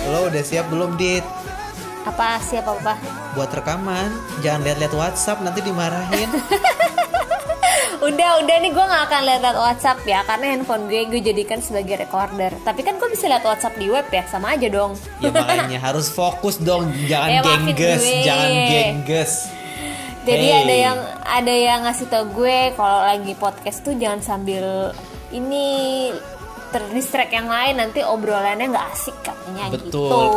Lo udah siap belum, Dit? Apa siapa apa? Buat rekaman. Jangan lihat-lihat WhatsApp, nanti dimarahin. Udah nih gue gak akan lihat WhatsApp ya, karena handphone gue jadikan sebagai recorder. Tapi kan gue bisa lihat WhatsApp di web ya, sama aja dong. Ya makanya harus fokus dong, jangan gengges. Jadi ada yang ngasih tau gue kalau lagi podcast tuh jangan sambil ini terdistract yang lain, nanti obrolannya nggak asik katanya. Betul, gitu.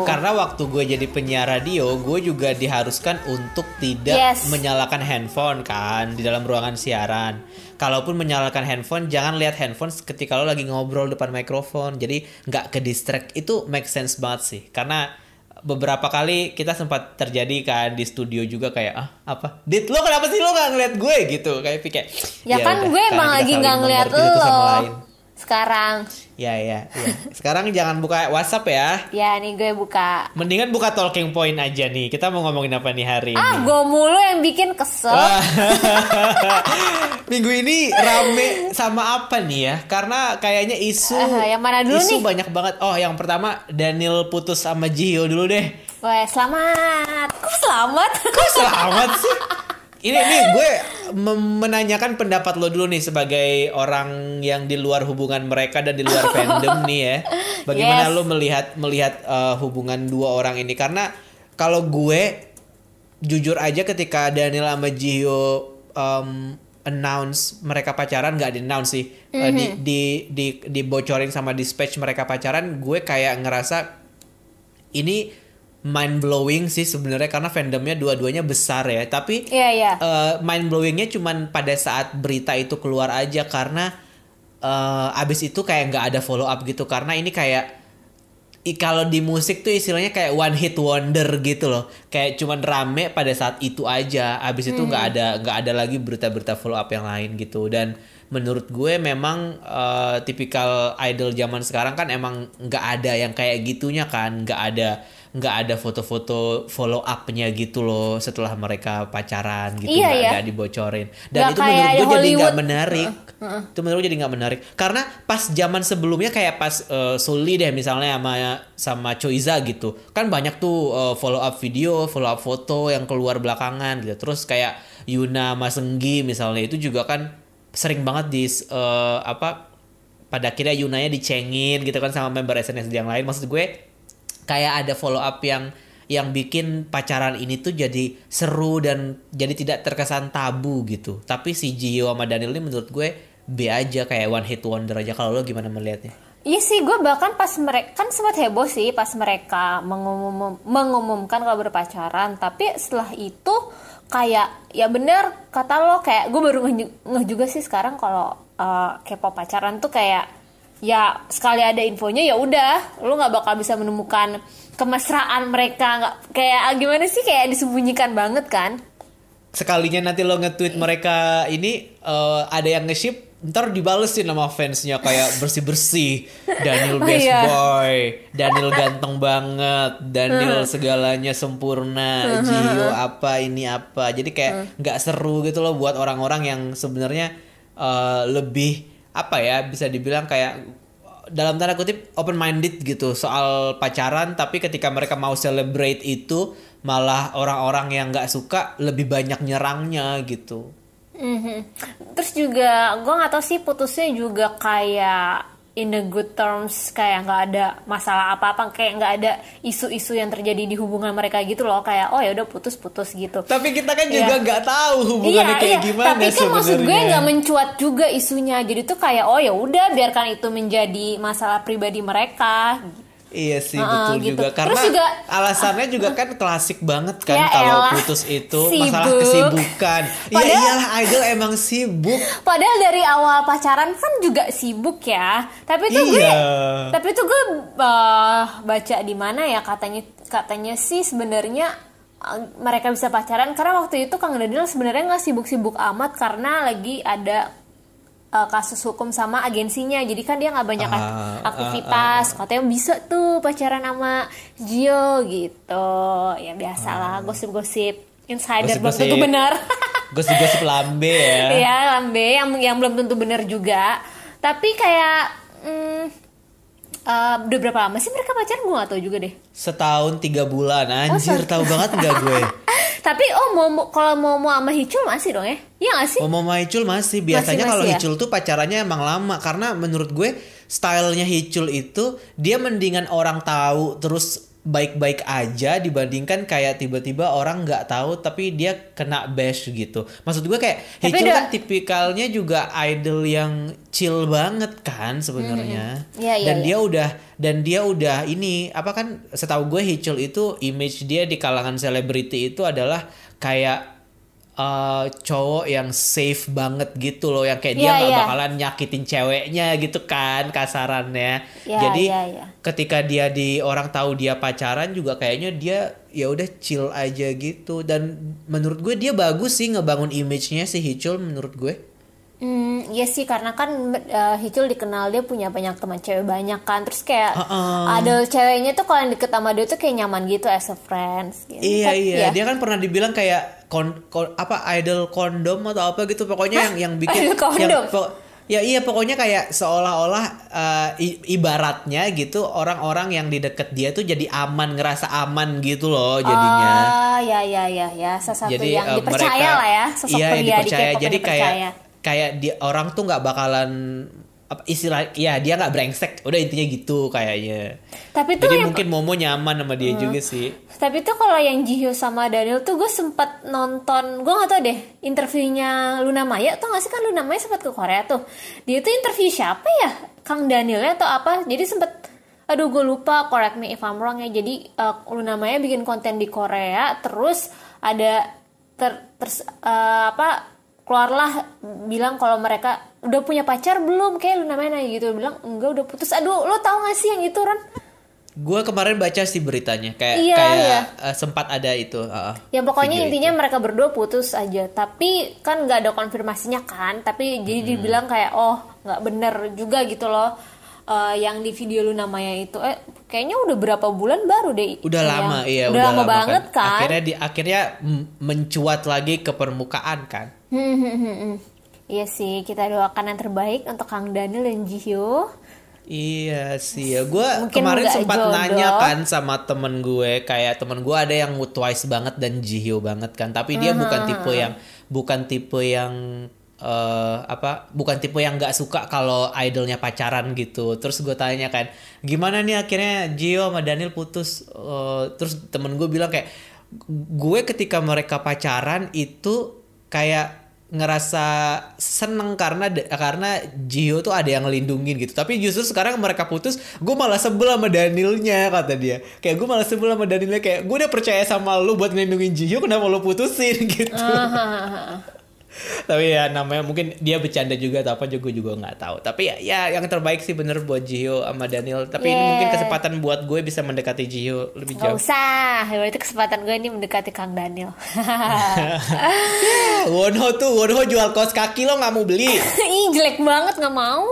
karena waktu gue jadi penyiar radio, gue juga diharuskan untuk tidak menyalakan handphone kan di dalam ruangan siaran. Kalaupun menyalakan handphone, jangan lihat handphone ketika lo lagi ngobrol depan mikrofon. Jadi nggak ke distract. Itu make sense banget sih, karena beberapa kali kita sempat terjadi kan di studio juga kayak apa? Dit, lo kenapa sih lo nggak ngeliat gue gitu? Kayak ya kan udah, gue emang lagi nggak ngeliat lo sekarang. Ya. Sekarang jangan buka WhatsApp ya. Ya nih gue buka. Mendingan buka talking point aja nih. Kita mau ngomongin apa nih hari ini? Gue mulu yang bikin kesel. Minggu ini rame sama apa nih ya? Karena kayaknya isu yang mana dulu isu nih? Banyak banget. Oh, yang pertama Daniel putus sama Jihyo dulu deh. Wah, selamat. Kok selamat sih? Ini gue menanyakan pendapat lo dulu nih sebagai orang yang di luar hubungan mereka dan di luar fandom nih ya. Bagaimana lo melihat hubungan dua orang ini? Karena kalau gue jujur aja ketika Daniel sama Jihyo announce mereka pacaran, nggak di-announce sih, dibocorin sama Dispatch mereka pacaran, gue kayak ngerasa ini mind blowing sih sebenarnya, karena fandomnya dua-duanya besar ya. Tapi mind blowingnya cuman pada saat berita itu keluar aja, karena abis itu kayak nggak ada follow up gitu. Karena ini kayak kalau di musik tuh istilahnya kayak one hit wonder gitu loh, kayak cuman rame pada saat itu aja. Abis itu nggak ada lagi berita-berita follow up yang lain gitu. Dan menurut gue memang tipikal idol zaman sekarang kan emang nggak ada yang kayak gitunya kan, nggak ada foto-foto follow up-nya gitu loh setelah mereka pacaran gitu, nggak dibocorin. Dan itu menurut gue jadi nggak menarik. Itu menurut gue jadi nggak menarik, karena pas zaman sebelumnya kayak pas Sulli deh misalnya sama Choiza gitu, kan banyak tuh follow up video, follow up foto yang keluar belakangan gitu. Terus kayak Yuna sama Senggi misalnya, itu juga kan sering banget pada akhirnya Yunanya dicengin gitu kan sama member SNSD yang lain. Maksud gue kayak ada follow up yang bikin pacaran ini tuh jadi seru dan jadi tidak terkesan tabu gitu. Tapi si Jihyo sama Daniel ini menurut gue B aja, kayak one hit wonder aja. Kalau lo gimana melihatnya? Iya sih, gue bahkan pas mereka kan sempat heboh sih pas mereka mengumumkan kalau berpacaran. Tapi setelah itu kayak ya bener kata lo, kayak gue baru ngeh juga sih sekarang kalau K-pop pacaran tuh kayak ya sekali ada infonya ya udah, lu nggak bakal bisa menemukan kemesraan mereka. Nggak kayak gimana sih, kayak disembunyikan banget kan. Sekalinya nanti lo nge-tweet mereka ini ada yang nge-ship, ntar dibalesin sama fansnya kayak bersih-bersih. Daniel best boy, Daniel ganteng banget, Daniel segalanya sempurna, Jihyo apa ini apa. Jadi kayak nggak seru gitu loh buat orang-orang yang sebenarnya lebih apa ya, bisa dibilang kayak dalam tanda kutip open minded gitu soal pacaran. Tapi ketika mereka mau celebrate itu, malah orang-orang yang nggak suka lebih banyak nyerangnya gitu. Terus juga gue nggak tahu sih, putusnya juga kayak in the good terms, kayak nggak ada masalah apa-apa, kayak nggak ada isu-isu yang terjadi di hubungan mereka gitu loh, kayak oh ya udah putus gitu. Tapi kita kan juga nggak tahu hubungannya kayak gimana. Tapi kan sebenernya maksud gue nggak mencuat juga isunya, jadi tuh kayak oh ya udah biarkan itu menjadi masalah pribadi mereka. Iya sih, betul gitu. Juga karena juga, alasannya juga kan klasik banget kan, ya kalau putus itu sibuk. Masalah kesibukan. Ya iyalah, idol emang sibuk. Padahal dari awal pacaran kan juga sibuk ya. Tapi tuh gue baca di mana ya, katanya sih sebenarnya mereka bisa pacaran karena waktu itu Kang Daniel sebenarnya nggak sibuk-sibuk amat karena lagi ada kasus hukum sama agensinya, jadi kan dia nggak banyak aktivitas. Katanya bisa tuh pacaran sama Jihyo gitu. Ya biasalah, gosip-gosip insider belum tentu benar. Gosip-gosip lambe ya. Iya, lambe yang belum tentu benar juga. Tapi kayak Udah berapa lama sih mereka pacaran? Gue gak tau juga deh. Setahun 3 bulan. Anjir, tahu banget gak gue? Tapi kalau Momo sama Hicul masih dong ya? Iya gak sih? Momo sama Hicul masih. Biasanya kalau Hicul tuh pacarannya emang lama. Karena menurut gue stylenya Hicul itu dia mendingan orang tahu terus baik-baik aja dibandingkan kayak tiba-tiba orang nggak tahu tapi dia kena bash gitu. Maksud gue kayak Hicul kan tipikalnya juga idol yang chill banget kan sebenarnya. Dan dia udah ini apa kan, setahu gue Hicul itu image dia di kalangan selebriti itu adalah kayak cowok yang safe banget gitu loh, yang kayak dia nggak bakalan nyakitin ceweknya gitu kan kasarannya. Jadi ketika dia orang tahu dia pacaran juga kayaknya dia ya udah chill aja gitu. Dan menurut gue dia bagus sih ngebangun image-nya si Hicul menurut gue. Iya sih, karena kan Hicul dikenal dia punya banyak teman cewek banyak kan. Terus kayak ada ceweknya tuh kalau yang deket sama dia tuh kayak nyaman gitu as a friends gitu. Iya. Dia kan pernah dibilang kayak idol kondom atau apa gitu. Pokoknya yang bikin idol kondom. Pokoknya kayak seolah-olah ibaratnya gitu orang-orang yang di deket dia tuh jadi aman, ngerasa aman gitu loh jadinya. Ya. Sesuatu jadi, yang dipercaya lah ya. Sosok pria di K-pop jadi dipercaya. Kayak orang tuh nggak bakalan istilah dia nggak brengsek, udah intinya gitu kayaknya. Tapi tuh jadi mungkin Momo nyaman sama dia juga sih. Tapi tuh kalau yang Jihyo sama Daniel tuh gue sempat nonton, gue nggak tau deh interviewnya Luna Maya tuh nggak sih, kan Luna Maya sempat ke Korea tuh. Dia tuh interview siapa ya, Kang Danielnya atau apa? Jadi sempat, aduh gue lupa, correct me if I'm wrong ya. Jadi Luna Maya bikin konten di Korea, terus ada keluarlah bilang kalau mereka udah punya pacar belum, kayak Luna Maya gitu, bilang enggak udah putus. Aduh, lo tau gak sih yang itu Ron? Gue kemarin baca sih beritanya kayak sempat ada itu. Ya pokoknya intinya itu. Mereka berdua putus aja, tapi kan nggak ada konfirmasinya kan. Tapi jadi dibilang kayak nggak bener juga gitu loh. Yang di video Luna Maya itu kayaknya udah berapa bulan baru deh. Udah lama, iya. Udah lama banget kan. Akhirnya mencuat lagi ke permukaan kan. Iya sih, kita doakan yang terbaik untuk Kang Daniel dan Jihyo. Iya sih ya, gue kemarin sempat nanya kan sama temen gue, kayak temen gue ada yang Twice banget dan Jihyo banget kan, tapi dia bukan tipe yang nggak suka kalau idolnya pacaran gitu. Terus gue tanya kan, gimana nih akhirnya Jihyo sama Daniel putus? Terus temen gue bilang kayak, gue ketika mereka pacaran itu kayak ngerasa seneng karena Jihyo tuh ada yang ngelindungin gitu. Tapi justru sekarang mereka putus, gue malah sebel sama Danielnya, kata dia. Kayak gue malah sebel sama Danielnya, kayak gue udah percaya sama lu buat ngelindungin Jihyo, kenapa lu putusin gitu. Tapi ya namanya mungkin dia bercanda juga atau apa juga nggak tahu. Tapi ya yang terbaik sih bener buat Jihyo sama Daniel. Tapi ini mungkin kesempatan buat gue bisa mendekati Jihyo lebih jauh. Gak usah, berarti kesempatan gue ini mendekati Kang Daniel. Wonho jual kaos kaki lo nggak mau beli. Ih jelek banget, nggak mau.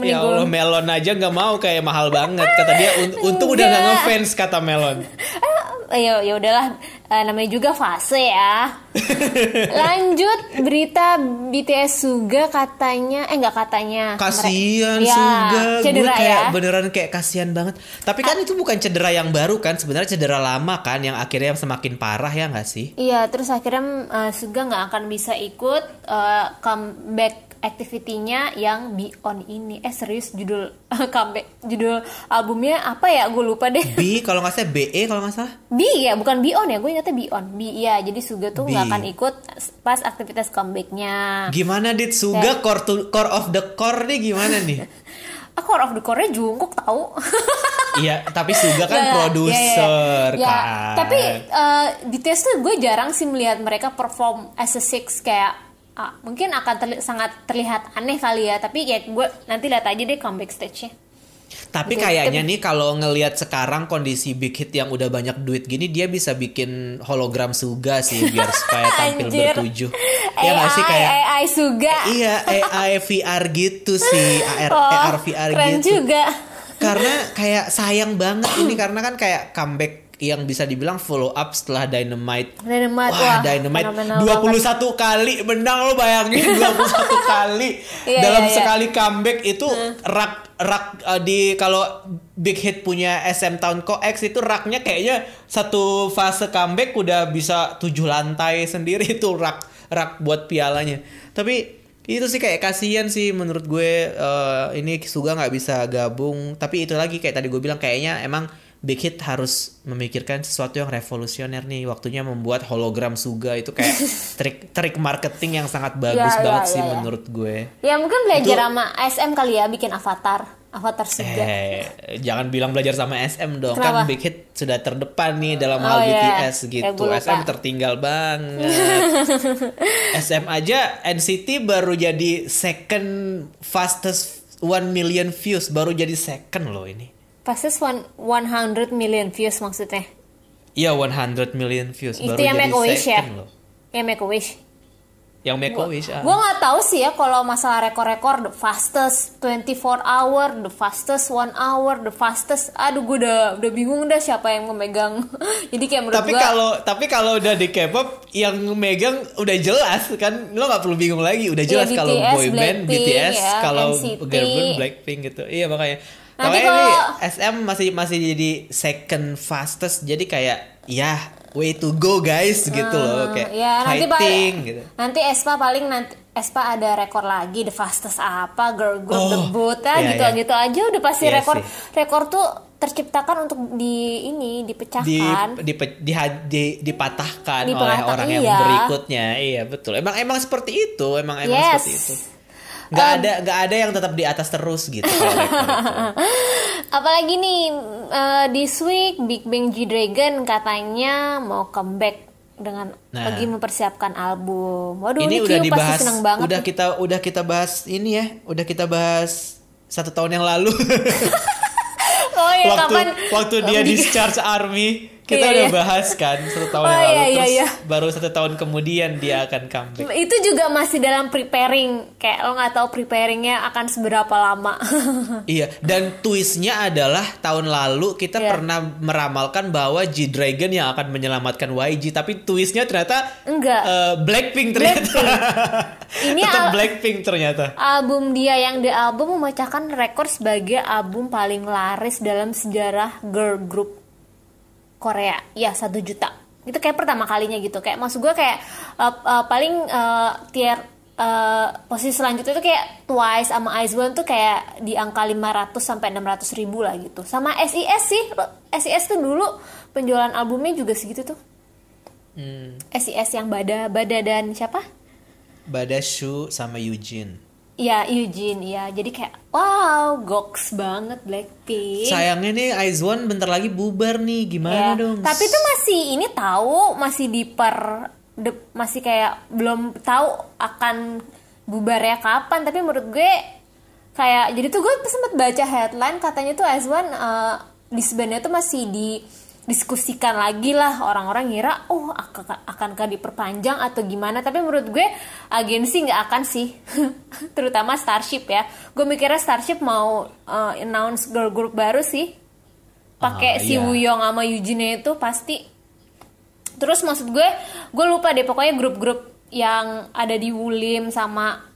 Ya Allah, Melon aja nggak mau, kayak mahal banget kata dia. Untung udah nggak ngefans kata Melon. Ya udahlah, namanya juga fase ya. Lanjut berita BTS Suga katanya kasian Suga, cedera gue kayak ya? beneran kayak kasian banget. Tapi kan itu bukan cedera yang baru kan, sebenarnya cedera lama kan yang akhirnya semakin parah ya nggak sih? Iya, terus akhirnya Suga nggak akan bisa ikut comeback activity-nya yang Beyond ini. Serius judul albumnya apa ya? Gue lupa deh. B kalau nggak salah, BE kalau nggak salah. B ya, bukan Beyond ya. Gue ingatnya Beyond. B ya. Jadi Suga tuh nggak akan ikut pas aktivitas comeback-nya. Gimana dit Suga core of the core nih gimana nih? Core of the core-nya Jungkook tahu. Iya, tapi Suga kan produser kan. Tapi BTS tuh gue jarang sih melihat mereka perform as a six kayak. Mungkin akan sangat terlihat aneh kali ya, tapi ya gue nanti lihat aja deh comeback stage-nya. Tapi kayaknya nih kalau ngelihat sekarang kondisi Big Hit yang udah banyak duit gini, dia bisa bikin hologram Suga sih biar supaya tampil bertujuh. Ya nggak sih kayak AI Suga. Iya, AI VR gitu sih, AR VR keren gitu. juga. Karena kayak sayang banget ini, karena kan kayak comeback yang bisa dibilang follow up setelah Dynamite. Wah, Dynamite 21 kali menang, lo bayangin 21 kali dalam sekali comeback itu rak rak di kalau Big Hit punya SM Town Co-X itu raknya kayaknya satu fase comeback udah bisa 7 lantai sendiri itu rak buat pialanya. Tapi itu sih kayak kasihan sih menurut gue, ini Suga nggak bisa gabung. Tapi itu lagi kayak tadi gue bilang, kayaknya emang Big Hit harus memikirkan sesuatu yang revolusioner nih. Waktunya membuat hologram Suga itu kayak trik marketing yang sangat bagus banget sih menurut gue. Ya mungkin belajar sama SM kali ya, bikin avatar Suga. Jangan bilang belajar sama SM dong. Kenapa? Kan Big Hit sudah terdepan nih dalam hal BTS gitu. SM tertinggal banget. SM aja NCT baru jadi second fastest 1 million views, baru jadi second loh ini. Fastest 100 million views maksudnya? Iya, 100 million views. Itu baru yang jadi Make-A-Wish ya? loh. Yang Make-A-Wish? Yang Make-A-Wish. Gue gak tahu sih ya kalau masalah rekor-rekor, the fastest 24 hour, the fastest 1 hour, the fastest. Aduh, gue udah bingung dah siapa yang memegang. Jadi kayak menurut gue. Tapi kalau udah di K-pop yang megang udah jelas kan, lo nggak perlu bingung lagi. Udah jelas kalau boyband BTS, ya, kalau girl band Blackpink gitu. Iya makanya. Nanti kalau SM masih jadi second fastest, jadi kayak ya way to go guys gitu loh, kayak ya, fighting gitu. Nanti Aespa ada rekor lagi, the fastest apa girl group debut gitu aja udah pasti rekor tuh terciptakan untuk dipecahkan, dipatahkan oleh orang yang berikutnya. Iya betul. Emang seperti itu, seperti itu. Gak ada yang tetap di atas terus gitu. Apalagi nih this week Big Bang G-Dragon katanya mau comeback dengan lagi mempersiapkan album. Waduh, ini udah dibahas, pasti seneng banget. Udah kita bahas ini ya. Udah kita bahas 1 tahun yang lalu. Oh iya, waktu dia discharge army, kita udah bahas kan 1 tahun yang lalu. Terus baru 1 tahun kemudian dia akan comeback. Itu juga masih dalam preparing, kayak lo nggak tahu preparingnya akan seberapa lama. Iya, dan twistnya adalah tahun lalu kita pernah meramalkan bahwa G-Dragon yang akan menyelamatkan YG, tapi twistnya ternyata enggak. Blackpink ternyata. Ini tetap Blackpink ternyata. Album dia yang di album memecahkan rekor sebagai album paling laris dalam sejarah girl group Korea. Ya, 1 juta. Itu kayak pertama kalinya gitu. Kayak maksud gue kayak paling tier posisi selanjutnya itu kayak Twice sama IZ*ONE tuh kayak di angka 500 sampai 600 ribu lah gitu. Sama SIS sih. SIS tuh dulu penjualan albumnya juga segitu tuh. SIS yang Bada dan siapa? Bada Shu sama Eugene. Ya, Eugene, ya. Jadi kayak wow, goks banget Blackpink. Sayangnya nih IZ*ONE bentar lagi bubar nih, gimana dong? Tapi itu masih ini tahu, masih masih kayak belum tahu akan bubarnya kapan. Tapi menurut gue kayak, jadi tuh gue sempat baca headline katanya tuh IZ*ONE disbandnya tuh masih diskusikan lagi lah, orang-orang ngira akankah diperpanjang atau gimana, tapi menurut gue agensi nggak akan sih. Terutama Starship ya, gue mikirnya Starship mau announce girl group baru sih, pakai si Wooyoung sama Eugene itu pasti. Terus maksud gue lupa deh, pokoknya grup-grup yang ada di Woolim sama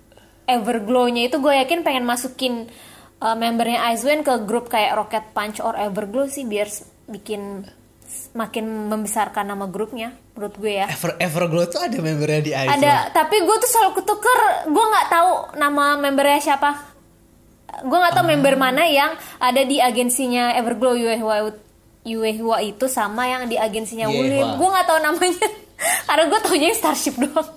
Everglow-nya itu gue yakin pengen masukin membernya IZ*ONE ke grup kayak Rocket Punch or Everglow sih, biar bikin makin membesarkan nama grupnya menurut gue ya. Everglow tuh ada membernya di IZ*ONE. Ada, tapi gue tuh selalu ketuker, gue nggak tahu nama membernya siapa. Gue nggak tahu member mana yang ada di agensinya Everglow Yuehwa itu sama yang di agensinya Woolim. Gue nggak tahu namanya karena gue taunya Starship doang.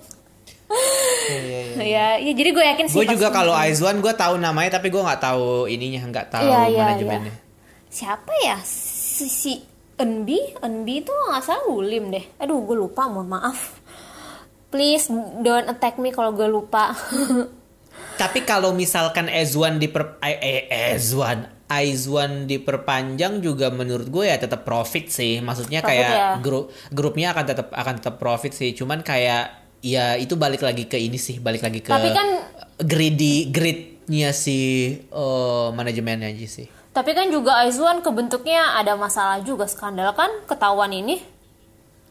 Ya, jadi gue yakin sih. Gue juga kalau IZ*ONE gue tahu namanya, tapi gue nggak tahu ininya, nggak tahu manajemennya. Siapa ya? Si Enbi itu nggak salah Woolim deh. Aduh, gue lupa, mohon maaf. Please don't attack me kalau gue lupa. Tapi kalau misalkan IZ*ONE diperpanjang juga menurut gue ya tetap profit sih. Maksudnya kayak grupnya akan tetap profit sih. Cuman kayak ya itu balik lagi ke ini sih, balik lagi ke greednya si manajemennya aja sih. Tapi kan juga IZ*ONE kebentuknya ada masalah juga, skandal kan ketahuan ini.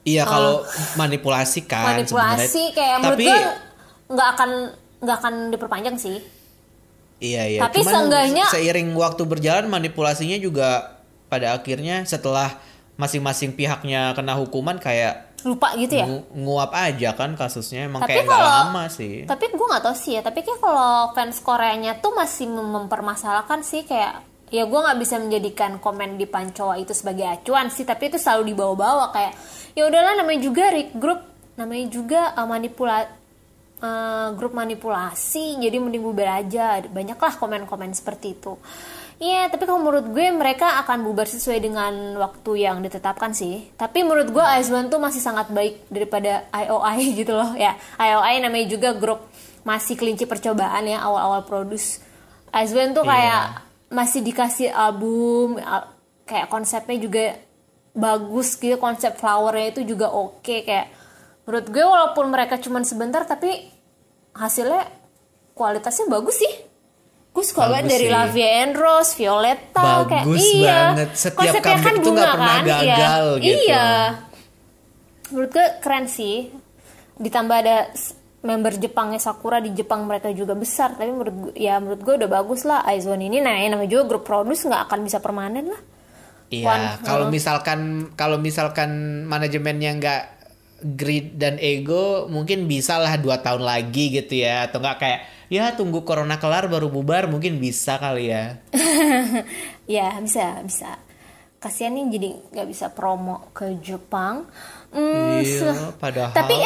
Iya, kalau manipulasi kan. Manipulasi kayak menurut gue nggak akan diperpanjang sih. Iya. Tapi seenggaknya seiring waktu berjalan manipulasinya juga pada akhirnya setelah masing-masing pihaknya kena hukuman kayak lupa gitu ya. Nguap aja kan kasusnya, emang tapi kayak nggak lama sih. Tapi gue nggak tahu sih ya. Tapi kayak kalau fans Koreanya tuh masih mempermasalahkan sih, kayak ya gue nggak bisa menjadikan komen di Pancoa itu sebagai acuan sih. Tapi itu selalu dibawa-bawa kayak ya udahlah, namanya juga group, namanya juga grup manipulasi, jadi mending bubar aja. Banyaklah komen-komen seperti itu. Iya, tapi kalau menurut gue mereka akan bubar sesuai dengan waktu yang ditetapkan sih. Tapi menurut gue IZ*ONE tuh masih sangat baik daripada IOI gitu loh ya. IOI namanya juga grup masih kelinci percobaan ya, awal-awal produce. IZ*ONE tuh kayak masih dikasih album, kayak konsepnya juga bagus gitu, konsep flowernya itu juga oke. Kayak menurut gue walaupun mereka cuman sebentar tapi hasilnya kualitasnya bagus sih. Gue suka banget dari Lavia and Rose, Violetta, bagus kayak banget. Setiap comeback tuh gak pernah gagal gitu. Iya. Menurut gue keren sih. Ditambah ada member Jepangnya Sakura, di Jepang mereka juga besar. Tapi menurut gue udah bagus lah IZ*ONE ini. Nah, namanya juga grup produce nggak akan bisa permanen lah. Iya. Kalau misalkan manajemennya nggak greed dan ego, mungkin bisa lah 2 tahun lagi gitu ya, atau nggak kayak ya tunggu corona kelar baru bubar, mungkin bisa kali ya. Ya bisa. Kasian nih jadi nggak bisa promo ke Jepang. Iya, padahal. Tapi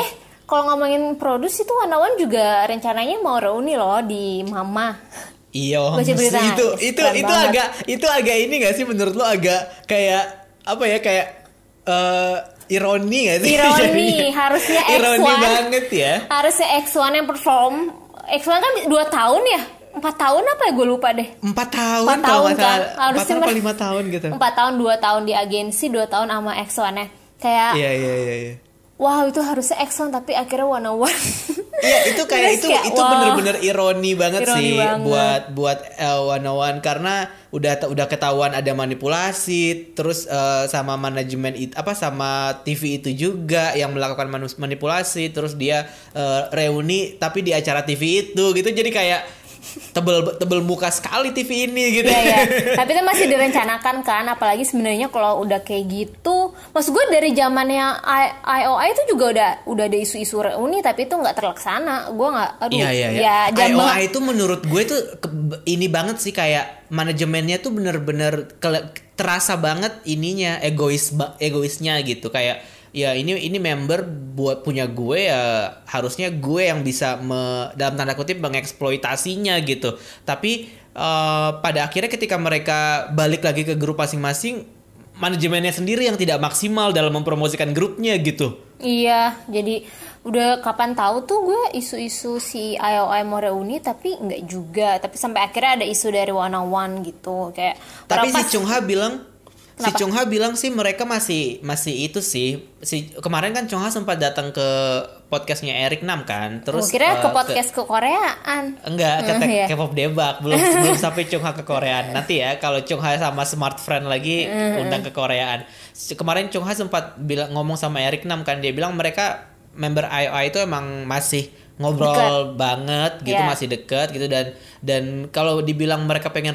kalau ngomongin produce itu Wanawan juga rencananya mau reuni loh di Mama. Iya, itu agak ini nggak sih menurut lo, agak kayak apa ya, kayak ironi gak sih? Ironi, harusnya X1. Ironi banget ya. Harusnya X1 yang perform. X1 kan 2 tahun ya? 4 tahun apa ya, gue lupa deh. 4 tahun kan? Harusnya 4 tahun 5 tahun gitu. 4 tahun, 2 tahun di agensi, 2 tahun sama X1-nya. Kayak Iya. wow, itu harusnya X1 tapi akhirnya Wanawan. Iya, itu kayak itu wow, bener-bener ironi banget sih buat Wanawan, karena udah ketahuan ada manipulasi, terus sama manajemen sama TV itu juga yang melakukan manipulasi, terus dia reuni tapi di acara TV itu gitu, jadi kayak tebel muka sekali TV ini gitu. Iya. Tapi itu masih direncanakan kan, apalagi sebenarnya kalau udah kayak gitu, maksud gue dari zamannya IOI itu juga udah ada isu-isu reuni, tapi itu nggak terlaksana. Gue nggak, Iya. IOI itu menurut gue tuh ini banget sih, kayak manajemennya tuh bener-bener terasa banget ininya egoisnya gitu, kayak ya ini member buat punya gue, ya harusnya gue yang bisa dalam tanda kutip mengeksploitasinya gitu. Tapi pada akhirnya ketika mereka balik lagi ke grup masing-masing, manajemennya sendiri yang tidak maksimal dalam mempromosikan grupnya gitu. Iya, jadi udah kapan tahu tuh gue isu-isu si IOI mau reuni, tapi enggak juga. Tapi sampai akhirnya ada isu dari Wanawan gitu, kayak. Tapi si Chungha bilang sih mereka masih itu sih. Kemarin kan Chungha sempat datang ke podcastnya Eric Nam kan. Terus kira ke podcast ke Koreaan. Enggak, ke K-pop Debak. Belum sampai Chungha ke Koreaan. Nanti ya kalau Chungha sama Smart Friend lagi undang ke Koreaan. Kemarin Chungha sempat ngomong sama Eric Nam kan, dia bilang mereka member IOI itu emang masih ngobrol banget gitu, masih deket gitu, dan kalau dibilang mereka pengen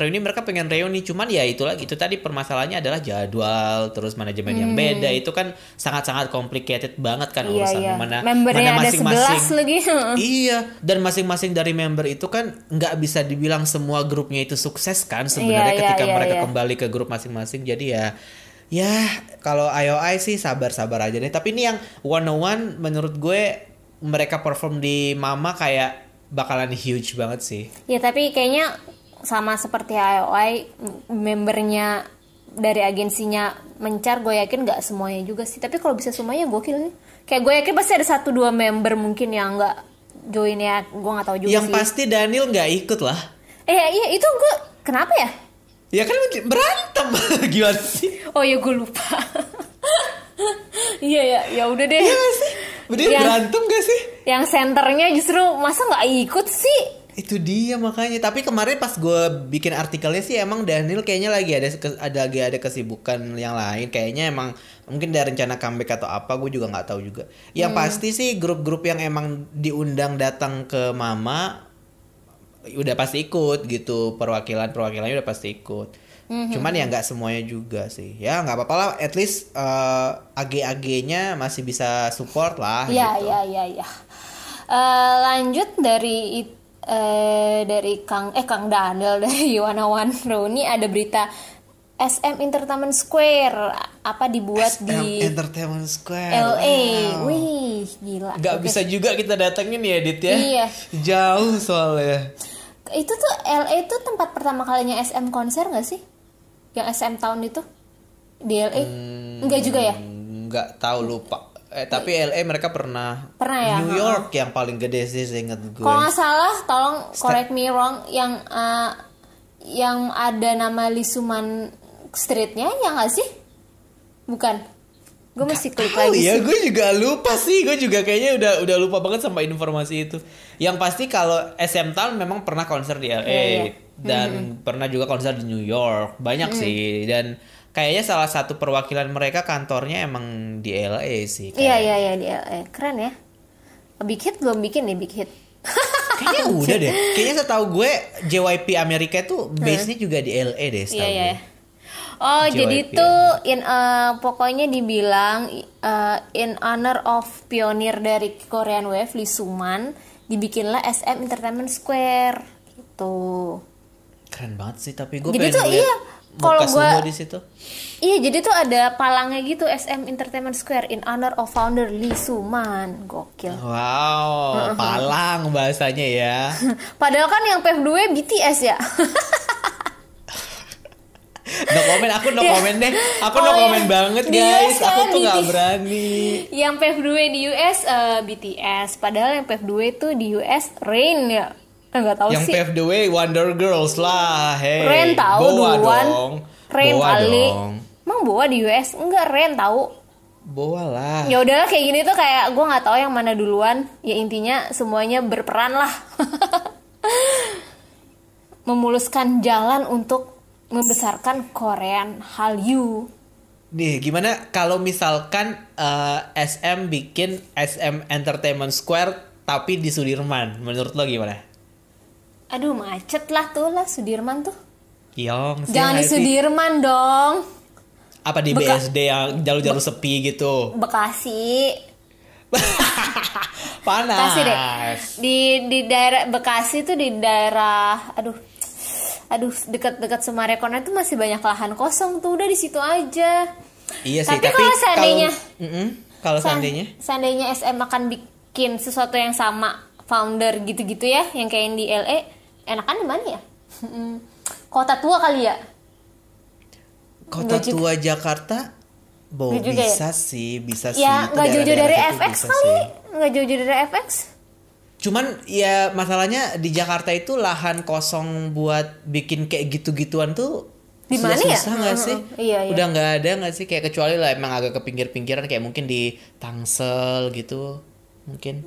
reuni, cuman ya itu tadi permasalahannya adalah jadwal, terus manajemen yang beda, itu kan sangat-sangat complicated banget kan urusannya. Mana masing-masing lagi. Iya, dan masing-masing dari member itu kan nggak bisa dibilang semua grupnya itu sukses kan sebenarnya ketika mereka kembali ke grup masing-masing. Jadi ya kalau IOI sih sabar-sabar aja deh. Tapi ini yang 101 menurut gue mereka perform di Mama kayak bakalan huge banget sih. Ya tapi kayaknya sama seperti IOI, membernya dari agensinya mencar, gue yakin gak semuanya juga sih. Tapi kalau bisa semuanya gokil nih. Kayak gue yakin pasti ada 1-2 member mungkin yang gak join ya. Gue gak tahu juga yang sih. Yang pasti Daniel gak ikut lah. Iya itu gue kenapa ya? Ya kan berantem gimana sih? Oh ya gue lupa. Iya ya udah deh. Iya gak sih? Bener berantem gak sih? Yang senternya justru masa nggak ikut sih? Itu dia makanya. Tapi kemarin pas gue bikin artikelnya sih emang Daniel kayaknya lagi ada kesibukan yang lain. Kayaknya emang mungkin ada rencana comeback atau apa, gue juga nggak tahu juga. Yang pasti sih grup-grup yang emang diundang datang ke Mama udah pasti ikut gitu, perwakilannya udah pasti ikut. Cuman ya nggak semuanya juga sih. Ya nggak apa-apa lah, at least AG-AG-nya masih bisa support lah. Ya, gitu. ya. Lanjut dari Kang Daniel dari Wanawan Roni, ada berita SM Entertainment Square dibuat SM di Entertainment Square LA. Wow. Wih, gila. Gak bisa juga kita datengin ya, Dit ya. Iya. Jauh soalnya. Itu tuh LA tuh tempat pertama kalinya SM konser gak sih? Yang SM tahun itu di LA? Enggak juga ya? Enggak tahu, lupa. Tapi LA mereka pernah ya? New York yang paling gede sih, seingat gue. Kalau nggak salah, tolong correct me wrong, yang ada nama Lisuman Streetnya ya nggak sih? Bukan? Gue mesti klik lagi ya, sih. gue juga lupa sih. Gue juga kayaknya udah lupa banget sama informasi itu. Yang pasti kalau SM Town memang pernah konser di LA. Iya. Dan pernah juga konser di New York. Banyak sih. Dan kayaknya salah satu perwakilan mereka kantornya emang di LA sih. Iya di LA. Keren ya. Big Hit belum bikin nih Big Hit. Kayaknya udah deh. Kayaknya setahu gue JYP Amerika itu base-nya juga di LA deh setahu gue. Iya. Oh, JYP, jadi tuh pokoknya dibilang in honor of pionir dari Korean Wave Lee Soo-man, dibikinlah SM Entertainment Square gitu. Keren banget sih, tapi gue jadi pengen tuh lihat kalau gue di situ. Iya, jadi tuh ada palangnya gitu, SM Entertainment Square in honor of founder Lee Soo-man. Gokil. Wow, palang bahasanya ya. Padahal kan yang PF2 BTS ya. No komen, aku no komen deh. Aku no komen banget guys. Aku tuh gak berani. Yang PF2 di US BTS. Padahal yang PF2 itu di US Rain ya. Nggak tahu yang sih. Yang pave the way Wonder Girls lah. Hey, Rain tahu duluan. Rain Boa kali. Dong. Emang Boa di US? Enggak, Rain tahu. Boa lah. Ya udahlah, kayak gini tuh kayak gue nggak tahu yang mana duluan. Ya intinya semuanya berperan lah. Memuluskan jalan untuk membesarkan Korean Hallyu. Nih, gimana kalau misalkan SM bikin SM Entertainment Square tapi di Sudirman? Menurut lo gimana? Aduh, macet lah Sudirman tuh. Yong, jangan di Sudirman dong. Apa di BSD yang jalur-jalur sepi gitu? Bekasi. Panas. Bekasi deh. Di daerah Bekasi tuh, di daerah aduh dekat-dekat Sumarekon itu masih banyak lahan kosong tuh, udah di situ aja. Iya sih, tapi kalau seandainya seandainya SM akan bikin sesuatu yang sama founder gitu-gitu ya, yang kayak yang di LA, enakan di mana ya? Kota tua kali ya? Kota tua Jakarta? Bisa ya? sih. Ya nggak jauh-jauh dari FX kali, nggak jauh-jauh dari FX. Cuman ya masalahnya di Jakarta itu lahan kosong buat bikin kayak gitu-gituan tuh di mana ya? Susah nggak sih? Iya. Udah nggak ada nggak sih, kayak kecuali lah emang agak ke pinggir-pinggiran kayak mungkin di Tangsel gitu mungkin.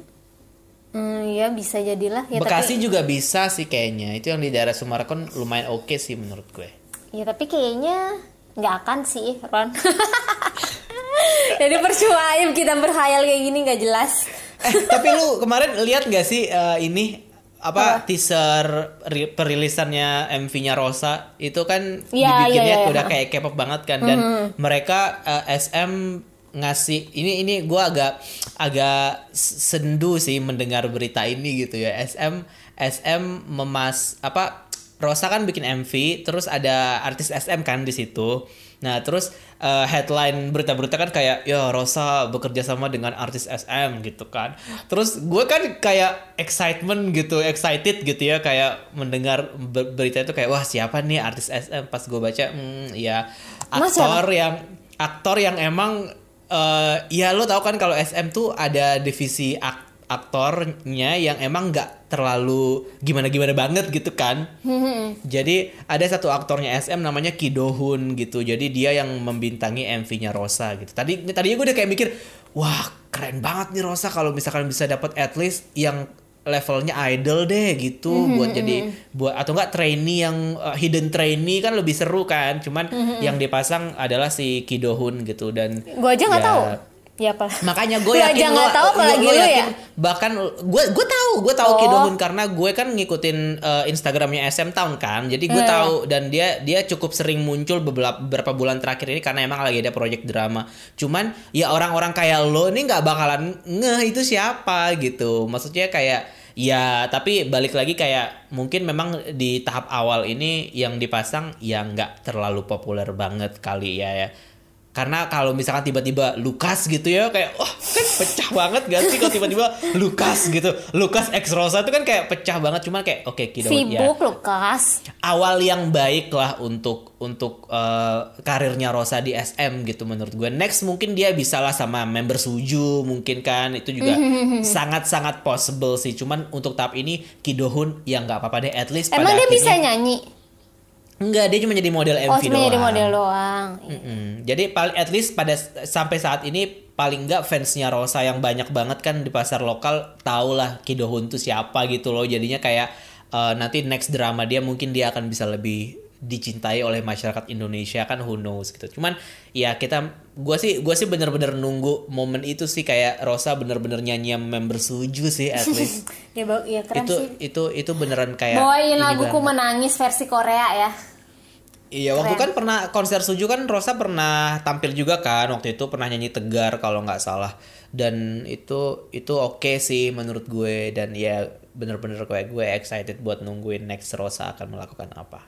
Ya bisa jadilah ya. Bekasi juga bisa sih kayaknya. Itu yang di daerah Sumarekon lumayan oke sih menurut gue. Ya tapi kayaknya nggak akan sih, Ron. Jadi percuma kita berhayal kayak gini nggak jelas. Tapi lu kemarin lihat gak sih teaser perilisannya MV-nya Rosa itu kan dibikinnya udah kayak K-pop banget kan, dan mereka SM ngasih ini gue agak sendu sih mendengar berita ini gitu ya. SM Rosa kan bikin MV, terus ada artis SM kan di situ. Nah, terus headline berita-berita kan kayak ya Rosa bekerja sama dengan artis SM gitu kan. Terus gue kan kayak excited gitu ya, kayak mendengar berita itu kayak wah siapa nih artis SM. Pas gue baca ya aktor yang emang ya lo tau kan kalau SM tuh ada divisi aktornya yang emang nggak terlalu gimana banget gitu kan. Jadi ada satu aktornya SM namanya Ki Do-hun gitu. Jadi dia yang membintangi MV-nya Rosa gitu. Tadinya gue udah kayak mikir, wah keren banget nih Rosa kalau misalkan bisa dapat at least yang levelnya idol deh gitu, buat atau enggak trainee yang hidden trainee kan lebih seru kan. Cuman yang dipasang adalah si Ki Do-hun gitu, dan gue aja nggak tahu. Ya apa? Makanya gue yakin lo tahu apalagi lo ya. Bahkan gue tahu Ki Do-hoon karena gue kan ngikutin Instagramnya SM Town kan. Jadi gue tahu dan dia cukup sering muncul beberapa bulan terakhir ini karena emang lagi ada project drama. Cuman ya orang-orang kayak lo ini nggak bakalan ngeh itu siapa gitu. Maksudnya kayak ya tapi balik lagi kayak mungkin memang di tahap awal ini yang dipasang ya nggak terlalu populer banget kali ya. Karena kalau misalkan tiba-tiba Lukas gitu ya kayak kan pecah banget gak sih kalau tiba-tiba Lukas gitu. Lukas X Rosa itu kan kayak pecah banget cuman kayak oke, Ki Do-hoon ya. Sibuk Lukas. Awal yang baik lah untuk karirnya Rosa di SM gitu menurut gue. Next mungkin dia bisa lah sama member Suju mungkin kan itu juga sangat-sangat possible sih. Cuman untuk tahap ini Ki Do-hoon ya nggak apa-apa deh at least. Emang dia bisa nyanyi? Enggak, dia cuma jadi model MV doang. Cuma jadi model doang. Jadi at least sampai saat ini paling enggak fansnya Rosa yang banyak banget kan di pasar lokal tahu lah Ki Do-hoon tuh siapa gitu loh. Jadinya kayak nanti next drama dia mungkin dia akan bisa lebih dicintai oleh masyarakat Indonesia kan, who knows gitu. Cuman ya gue sih bener-bener nunggu momen itu sih kayak Rosa bener-bener nyanyi member Suju sih at least. ya keren sih. Itu beneran kayak bawain laguku menangis versi Korea ya. Iya, waktu kan pernah konser Suju kan Rosa pernah tampil juga kan, waktu itu pernah nyanyi Tegar kalau nggak salah. Dan itu oke sih menurut gue dan ya bener-bener kayak gue excited buat nungguin next Rosa akan melakukan apa.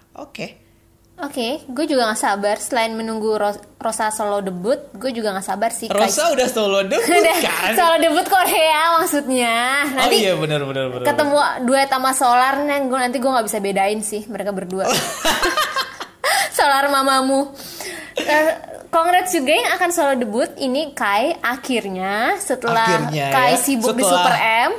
Oke, gue juga gak sabar. Selain menunggu Rosa solo debut, gue juga gak sabar sih. Rosa udah solo debut kan? Solo debut Korea maksudnya. Nanti iya benar. Ketemu duet sama Solar, nanti gue gak bisa bedain sih mereka berdua. Solar mamamu. Congrats juga yang akan solo debut. Ini Kai akhirnya setelah Kai sibuk di Super M.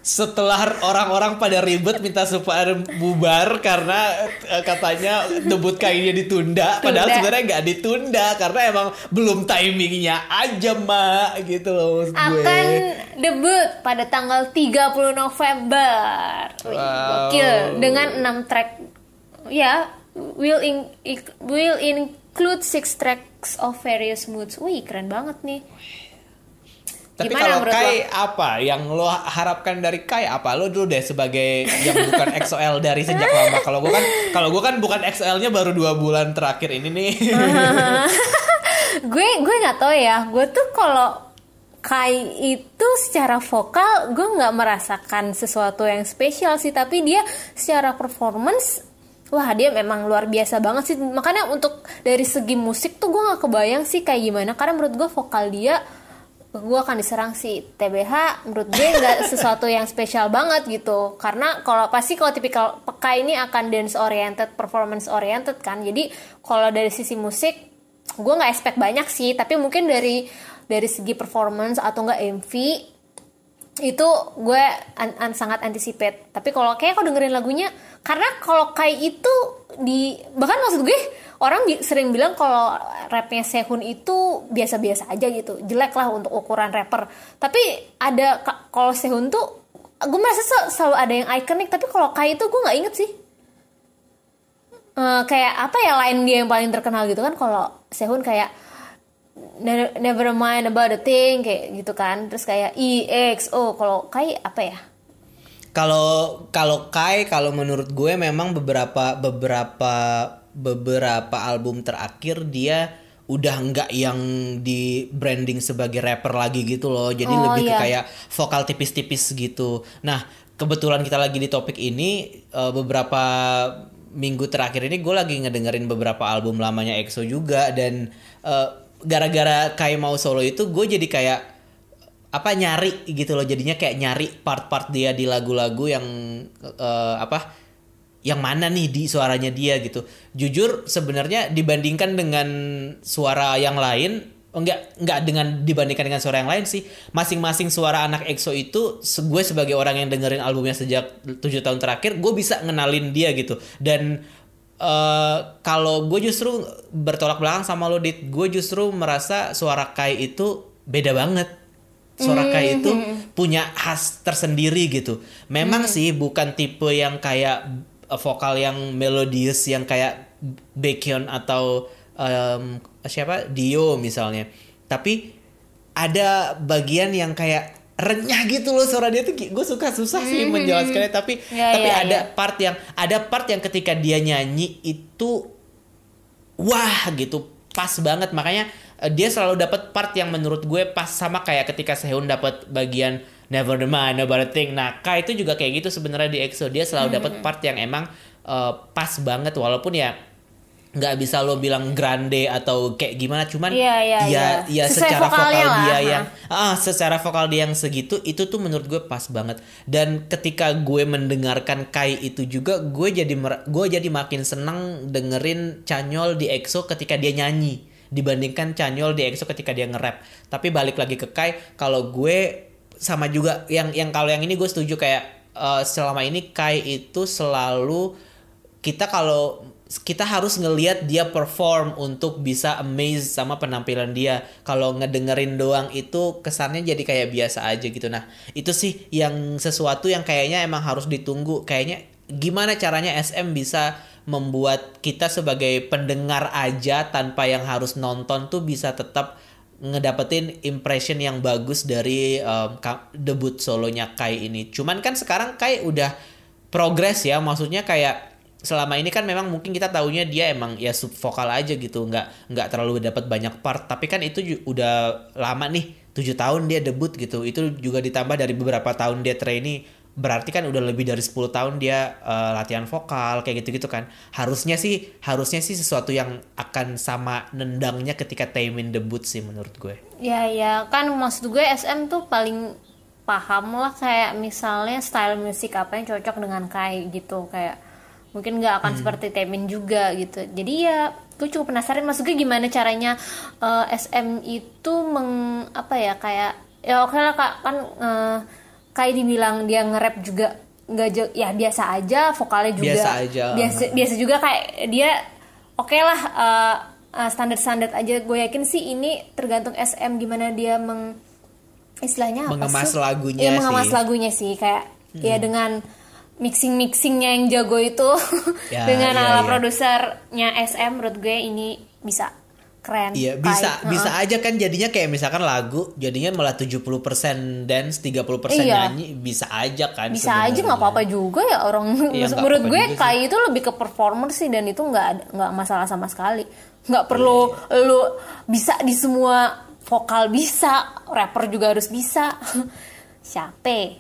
Setelah orang-orang pada ribet minta Super M bubar karena katanya debut kayaknya ditunda. Padahal sebenarnya nggak ditunda karena emang belum timingnya aja mak gitu loh gue. Akan debut pada tanggal 30 November. Gokil dengan 6 track. Ya, will include 6 tracks of various moods. Wih, keren banget nih. Tapi kalau Kai apa yang lo harapkan dari Kai apa? Lo dulu deh sebagai yang bukan EXO-L dari sejak lama. Kalau gue kan bukan EXO-L-nya baru 2 bulan terakhir ini nih. gue nggak tahu ya. Gue tuh kalau Kai itu secara vokal gue nggak merasakan sesuatu yang spesial sih. Tapi dia secara performance, wah dia memang luar biasa banget sih. Makanya untuk dari segi musik tuh gue nggak kebayang sih kayak gimana. Karena menurut gue vokal dia, gue akan diserang si TBH. Menurut gue nggak sesuatu yang spesial banget gitu. Karena kalau tipikal Kai ini akan dance oriented, performance oriented kan. Jadi kalau dari sisi musik gue nggak expect banyak sih. Tapi mungkin dari segi performance atau nggak MV itu gue sangat anticipate. Tapi kalau kayak aku dengerin lagunya, karena kalau Kai itu bahkan maksud gue orang sering bilang kalau rapnya Sehun itu biasa-biasa aja gitu, jelek lah untuk ukuran rapper. Tapi ada kalau Sehun tuh gue merasa selalu ada yang ikonik. Tapi kalau Kai itu gue nggak inget sih. Kayak apa ya lain dia yang paling terkenal gitu kan. Kalau Sehun kayak Never mind about the thing kayak gitu kan. Terus kayak EXO. Kalau Kai apa ya? Kalau Kai, kalau menurut gue memang beberapa album terakhir dia udah nggak yang di branding sebagai rapper lagi gitu loh. Jadi lebih ke kayak vokal tipis-tipis gitu. Nah, kebetulan kita lagi di topik ini, beberapa minggu terakhir ini gue lagi ngedengerin beberapa album lamanya EXO juga. Dan gara-gara Kai mau solo itu gue jadi kayak nyari gitu loh. Jadinya kayak nyari part-part dia di lagu-lagu yang yang mana nih di suaranya dia gitu. Jujur sebenarnya dibandingkan dengan suara yang lain, enggak dibandingkan dengan suara yang lain sih. Masing-masing suara anak EXO itu gue sebagai orang yang dengerin albumnya sejak 7 tahun terakhir, gue bisa ngenalin dia gitu. Dan kalau gue justru bertolak belakang sama lo Dit, gue justru merasa suara Kai itu beda banget. Suara Kai itu punya khas tersendiri gitu. Memang sih bukan tipe yang kayak vokal yang melodius yang kayak Baekhyun atau Dio misalnya. Tapi ada bagian yang kayak renyah gitu loh suara dia tuh. Gue susah sih menjelaskannya, tapi ada part yang ketika dia nyanyi itu wah gitu, pas banget. Makanya dia selalu dapat part yang menurut gue pas, sama kayak ketika Sehun dapat bagian Never Mind About a Thing. Nah, Kai itu juga kayak gitu sebenarnya di EXO. Dia selalu dapat part yang emang pas banget, walaupun ya nggak bisa lo bilang grande atau kayak gimana, cuman ya secara vokal dia yang secara vokal dia yang segitu itu tuh menurut gue pas banget. Dan ketika gue mendengarkan Kai itu juga, gue jadi makin senang dengerin Chanyeol di EXO ketika dia nyanyi dibandingkan Chanyeol di EXO ketika dia nge-rap. Tapi balik lagi ke Kai, kalau gue sama juga yang kalau yang ini gue setuju kayak selama ini Kai itu selalu kita harus ngelihat dia perform untuk bisa amaze sama penampilan dia. Kalau ngedengerin doang itu kesannya jadi kayak biasa aja gitu. Nah, itu sih yang sesuatu yang kayaknya emang harus ditunggu. Kayaknya gimana caranya SM bisa membuat kita sebagai pendengar aja tanpa yang harus nonton tuh bisa tetap ngedapetin impression yang bagus dari debut solonya Kai ini. Cuman kan sekarang Kai udah progress ya, maksudnya kayak selama ini kan memang mungkin kita taunya dia emang ya sub vokal aja gitu, nggak terlalu dapat banyak part. Tapi kan itu udah lama nih, 7 tahun dia debut gitu. Itu juga ditambah dari beberapa tahun dia trainee, berarti kan udah lebih dari 10 tahun dia latihan vokal kayak gitu-gitu kan. Harusnya sih sesuatu yang akan sama nendangnya ketika Taemin debut sih menurut gue. Ya kan maksud gue SM tuh paling paham lah kayak misalnya style musik apa yang cocok dengan Kai gitu, kayak mungkin nggak akan seperti Taemin juga gitu. Jadi ya gue cukup penasaran maksud gue gimana caranya SM itu kayak ya oke lah kan kayak dibilang dia nge-rap juga nggak ya biasa aja, vokalnya juga biasa juga, kayak dia oke lah standar aja. Gue yakin sih ini tergantung SM gimana dia mengemas lagunya sih kayak ya dengan mixingnya yang jago itu dengan ala produsernya SM, menurut gue ini bisa keren. Iya, bisa aja kan jadinya kayak misalkan lagu jadinya malah 70% dance, 30% nyanyi, bisa aja kan. Bisa sebenarnya. Aja nggak apa-apa juga ya orang. Menurut gue Kai itu lebih ke performer sih, dan itu nggak masalah sama sekali. Nggak perlu lu bisa di semua vokal, bisa rapper juga harus bisa. Siapa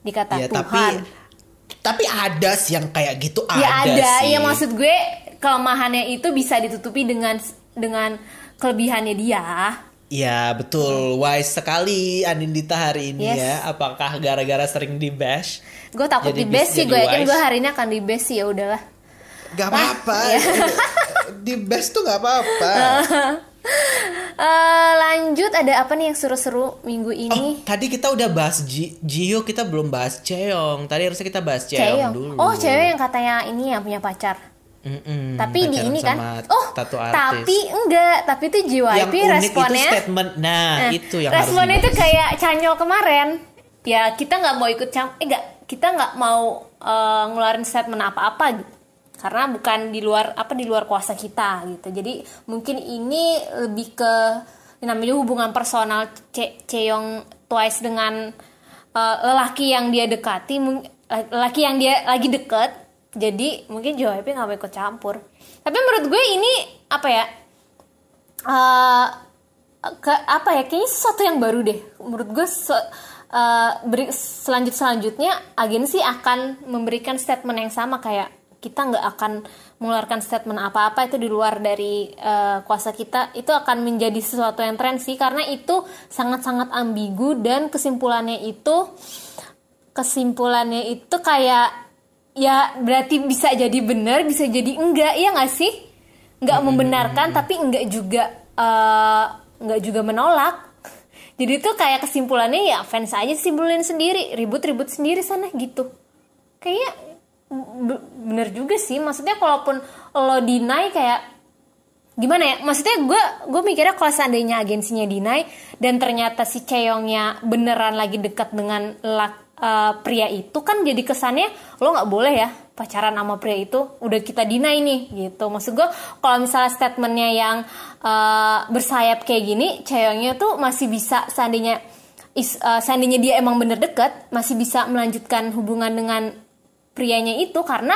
dikata Tuhan. Tapi ada sih yang kayak gitu, ya ada sih. Ya maksud gue kelemahannya itu bisa ditutupi dengan kelebihannya dia. Ya betul, wise sekali Anindita hari ini ya. Apakah gara-gara sering di bash? Gue takut di bash sih, gue yakin gue hari ini akan di bash sih, ya udahlah. Gak apa-apa, di bash tuh gak apa-apa. Lanjut, ada apa nih yang seru-seru minggu ini? Tadi kita udah bahas Jihyo, kita belum bahas Chaeyoung. Tadi harusnya kita bahas Chaeyoung dulu. Oh, Chaeyoung yang katanya ini yang punya pacar. Tapi di ini kan, tapi enggak, tapi itu JYP responnya. Itu statement, itu yang responnya itu kayak Chanyeol kemarin. Ya kita nggak mau ikut kita nggak mau ngeluarin statement apa-apa gitu. Karena bukan di luar kuasa kita gitu. Jadi mungkin ini lebih ke namanya hubungan personal Chaeyoung Twice dengan lelaki yang dia dekati, lelaki yang dia lagi deket. Jadi mungkin JYP nggak mau ikut campur. Tapi menurut gue ini kayaknya sesuatu yang baru deh. Menurut gue selanjutnya agensi akan memberikan statement yang sama, kayak kita nggak akan mengeluarkan statement apa-apa itu di luar dari kuasa kita. Itu akan menjadi sesuatu yang tren sih, karena itu sangat-sangat ambigu, dan kesimpulannya itu kayak ya berarti bisa jadi benar, bisa jadi enggak, ya nggak sih? Nggak membenarkan tapi enggak juga menolak. Jadi itu kayak kesimpulannya ya fans aja simpulin sendiri, ribut-ribut sendiri sana gitu. Kayak bener juga sih, maksudnya kalaupun lo deny kayak gimana ya, maksudnya gue mikirnya kalau seandainya agensinya deny dan ternyata si Chaeyoungnya beneran lagi dekat dengan pria itu kan jadi kesannya lo nggak boleh ya pacaran sama pria itu, udah kita deny nih gitu. Maksud gue kalau misalnya statementnya yang bersayap kayak gini, ceweknya tuh masih bisa seandainya dia emang bener deket, masih bisa melanjutkan hubungan dengan prianya itu karena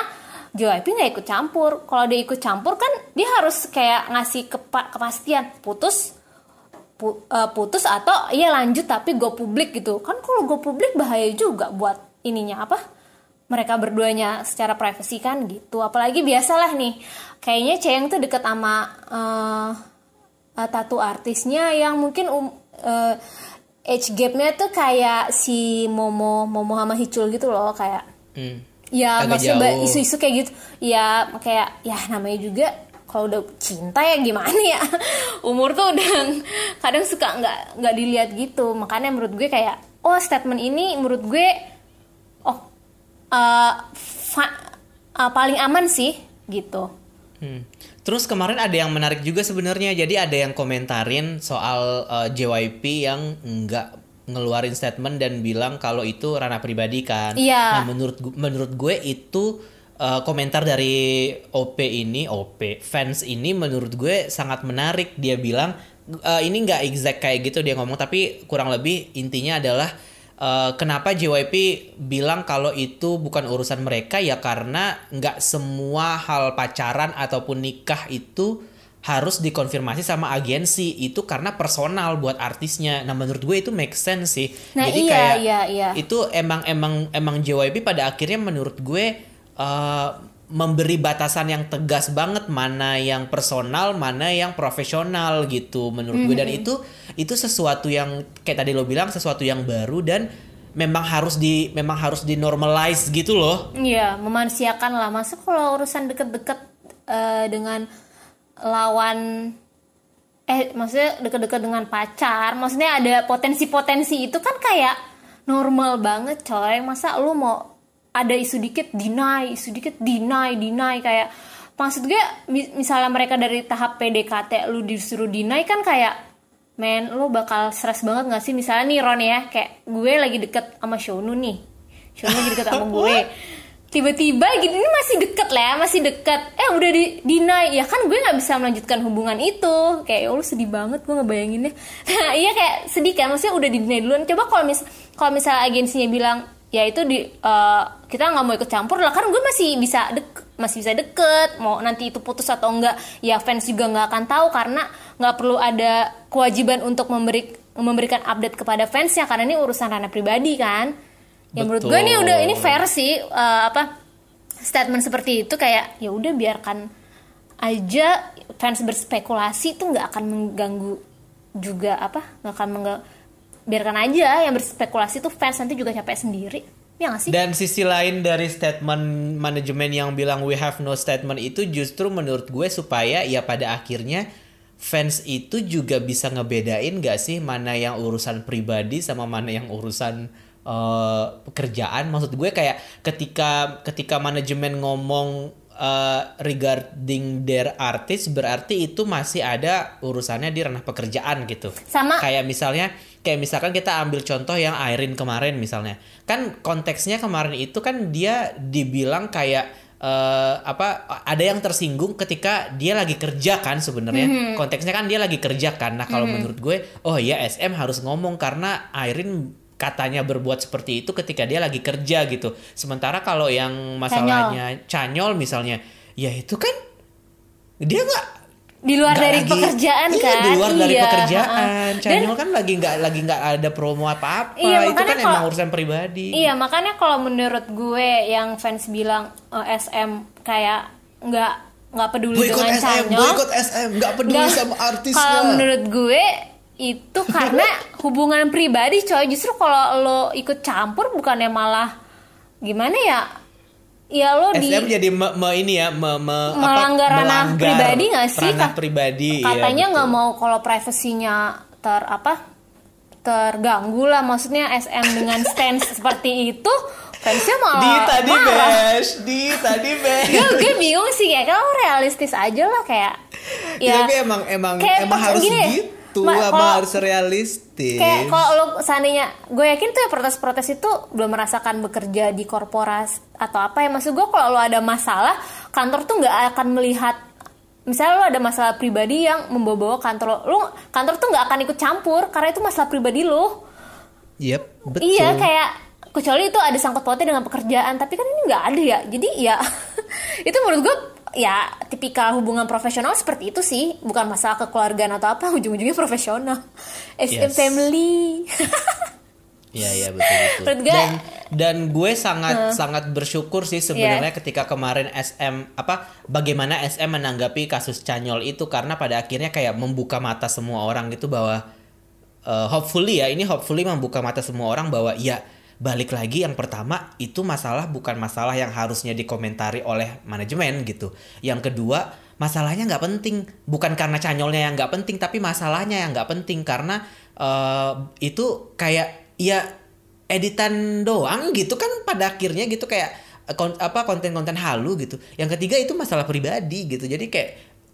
JYP nggak ikut campur. Kalau dia ikut campur kan dia harus kayak ngasih kepastian putus atau iya lanjut tapi go publik gitu kan. Kalau go publik bahaya juga buat ininya mereka berduanya secara privasi kan gitu. Apalagi biasalah nih kayaknya Chaeyoung tuh deket sama tattoo artisnya yang mungkin age gapnya tuh kayak si Momo sama Hichul gitu loh, kayak ya maksudnya isu-isu kayak gitu ya, kayak ya namanya juga kalau udah cinta ya gimana ya, umur tuh udah kadang suka nggak dilihat gitu. Makanya menurut gue kayak statement ini menurut gue paling aman sih gitu. Terus kemarin ada yang menarik juga sebenarnya. Jadi ada yang komentarin soal JYP yang nggak ngeluarin statement dan bilang kalau itu ranah pribadi kan. Iya. Nah menurut gue itu komentar dari fans ini menurut gue sangat menarik. Dia bilang ini nggak exact kayak gitu dia ngomong, tapi kurang lebih intinya adalah kenapa JYP bilang kalau itu bukan urusan mereka ya karena nggak semua hal pacaran ataupun nikah itu harus dikonfirmasi sama agensi, itu karena personal buat artisnya. Nah menurut gue itu make sense sih. Nah, jadi iya, kayak iya. itu emang JYP pada akhirnya menurut gue memberi batasan yang tegas banget mana yang personal, mana yang profesional gitu menurut gue. Dan itu sesuatu yang kayak tadi lo bilang, sesuatu yang baru dan memang harus di normalize gitu loh. Iya, memanusiakan lah. Masa kalau urusan deket-deket dengan lawan maksudnya deket-deket dengan pacar, maksudnya ada potensi-potensi itu kan kayak normal banget coy. Masa lu mau ada isu dikit deny kayak, maksud gue misalnya mereka dari tahap PDKT lu disuruh deny kan kayak men lu bakal stres banget gak sih. Misalnya nih Ron ya, kayak gue lagi deket sama Shonu lagi deket sama gue, tiba-tiba gitu, ini masih deket udah deny ya kan, gue nggak bisa melanjutkan hubungan itu. Kayak lu sedih banget gue ngebayanginnya. Nah iya kayak sedih kan, maksudnya udah deny duluan. Coba kalau misalnya agensinya bilang ya itu kita nggak mau ikut campur lah, kan gue masih bisa deket, mau nanti itu putus atau enggak ya fans juga nggak akan tahu karena nggak perlu ada kewajiban untuk memberikan update kepada fansnya karena ini urusan ranah pribadi kan. Ya menurut gue ini fair sih statement seperti itu, kayak ya udah biarkan aja fans berspekulasi, itu nggak akan mengganggu juga biarkan aja yang berspekulasi tuh fans nanti juga capek sendiri. Ya gak sih? Dan sisi lain dari statement manajemen yang bilang we have no statement itu justru menurut gue supaya ya pada akhirnya fans itu juga bisa ngebedain gak sih mana yang urusan pribadi sama mana yang urusan pekerjaan. Maksud gue kayak ketika manajemen ngomong regarding their artist, berarti itu masih ada urusannya di ranah pekerjaan gitu. Sama kayak misalkan kita ambil contoh yang Irene kemarin misalnya. Kan konteksnya kemarin itu kan dia dibilang kayak ada yang tersinggung ketika dia lagi kerja kan sebenarnya. Konteksnya kan dia lagi kerja kan. Nah, kalau menurut gue, SM harus ngomong karena Irene katanya berbuat seperti itu ketika dia lagi kerja gitu. Sementara kalau yang masalahnya Chanyeol misalnya, ya itu kan dia nggak di luar dari pekerjaan kan. Di luar dari pekerjaan. Chanyeol kan lagi nggak ada promo apa-apa. Itu kan emang urusan pribadi. Iya, makanya kalau menurut gue yang fans bilang SM kayak nggak peduli dengan Chanyeol. Boykot SM, nggak peduli sama artisnya. Kalau menurut gue itu karena hubungan pribadi coy. Justru kalau lo ikut campur bukannya malah gimana ya lo SM jadi melanggar ranah pribadi nggak sih? Ranah pribadi. Katanya nggak mau kalau privasinya terganggu lah. Maksudnya SM dengan stance seperti itu, fansnya malah marah. Di tadi bash. Gue bingung sih, kayak kalau realistis aja lah kayak. Ya, tapi emang harus gitu. itu sama harus realistis. Kayak kalau lo seandainya, gue yakin tuh ya protes-protes itu belum merasakan bekerja di korporasi atau apa ya. Maksud gue kalau lo ada masalah, kantor tuh nggak akan melihat. Misalnya lo ada masalah pribadi yang membawa kantor lo, kantor tuh nggak akan ikut campur karena itu masalah pribadi lo. Yep, betul. Iya, kayak kecuali itu ada sangkut pautnya dengan pekerjaan, tapi kan ini nggak ada ya. Jadi ya itu menurut gue ya tipikal hubungan profesional seperti itu sih, bukan masalah kekeluargaan atau apa, ujung-ujungnya profesional. SM family. Iya betul. Dan gue sangat bersyukur sih sebenarnya ketika kemarin bagaimana SM menanggapi kasus Chanyeol itu, karena pada akhirnya kayak membuka mata semua orang gitu bahwa hopefully membuka mata semua orang bahwa ya balik lagi yang pertama itu masalah bukan masalah yang harusnya dikomentari oleh manajemen gitu. Yang kedua masalahnya nggak penting, bukan karena Chanyeolnya yang nggak penting, tapi masalahnya yang nggak penting karena itu kayak ya editan doang gitu kan pada akhirnya gitu, kayak konten-konten halu gitu. Yang ketiga itu masalah pribadi gitu. Jadi kayak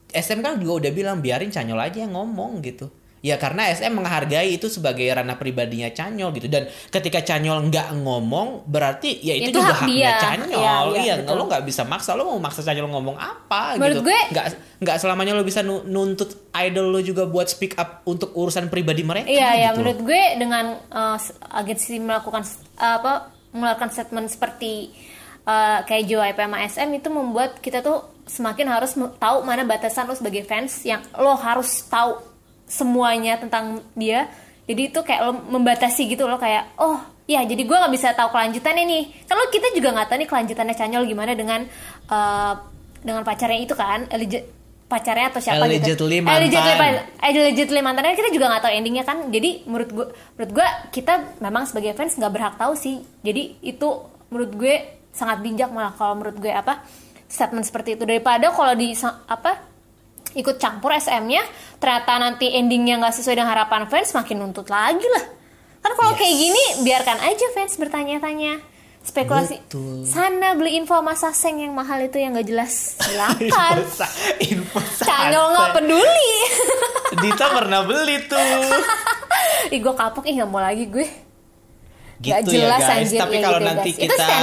SM kan juga udah bilang biarin Chanyeol aja yang ngomong gitu. Ya karena SM menghargai itu sebagai ranah pribadinya Chanyeol gitu. Dan ketika Chanyeol nggak ngomong berarti ya itu juga haknya Chanyeol. Iya, lo nggak bisa maksa. Lo mau maksa Chanyeol ngomong apa menurut gitu. Gue, nggak selamanya lo bisa nuntut idol lo juga buat speak up untuk urusan pribadi mereka. Iya, gitu. Menurut gue dengan agensi mengeluarkan statement seperti kayak JYP sama SM itu membuat kita tuh semakin harus tahu mana batasan lo sebagai fans, yang lo harus tahu semuanya tentang dia. Jadi itu kayak lo membatasi gitu lo, kayak oh ya jadi gue nggak bisa tahu kelanjutannya nih. Kalau kita juga nggak tahu nih kelanjutannya Chanyeol gimana dengan pacarnya itu kan, pacarnya atau siapa allegedly gitu. Allegedly mantannya, kita juga nggak tahu endingnya kan. Jadi menurut gue kita memang sebagai fans nggak berhak tahu sih. Jadi itu menurut gue sangat bijak malah kalau menurut gue statement seperti itu, daripada kalau ikut campur SM-nya, ternyata nanti endingnya nggak sesuai dengan harapan fans, makin nuntut lagi lah. Kan kalau kayak gini, biarkan aja fans bertanya-tanya, spekulasi. Betul. Sana beli info sama Saseng yang mahal itu yang nggak jelas, silakan. Chanyeol nggak peduli. Dita pernah beli tuh. Gue kapok, nggak mau lagi gue. Gitu gak jelas ya guys, tapi kalau gitu nanti kita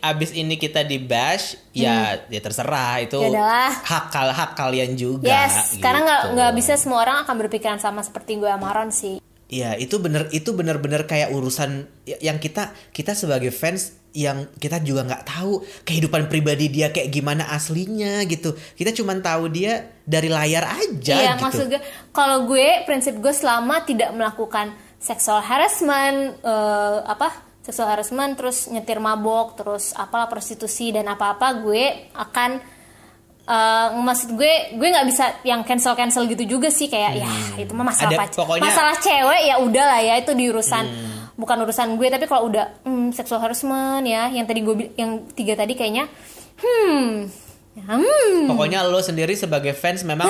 abis ini kita di bash ya terserah, itu hak kalian juga. Yes, gitu. Karena nggak bisa semua orang akan berpikiran sama seperti gue sama Ron sih. Iya, itu bener-bener kayak urusan yang kita sebagai fans yang kita juga nggak tahu kehidupan pribadi dia kayak gimana aslinya gitu. Kita cuma tahu dia dari layar aja. Iya, gitu. Maksud gue, kalau prinsip gue selama tidak melakukan seksual harassment, seksual harassment, terus nyetir mabok, terus apalah prostitusi dan apa-apa, gue akan maksud gue nggak bisa yang cancel gitu juga sih, kayak ya itu mah masalah masalah cewek, ya udahlah ya, itu di bukan urusan gue. Tapi kalau udah seksual harassment ya, yang 3 tadi kayaknya pokoknya lo sendiri sebagai fans memang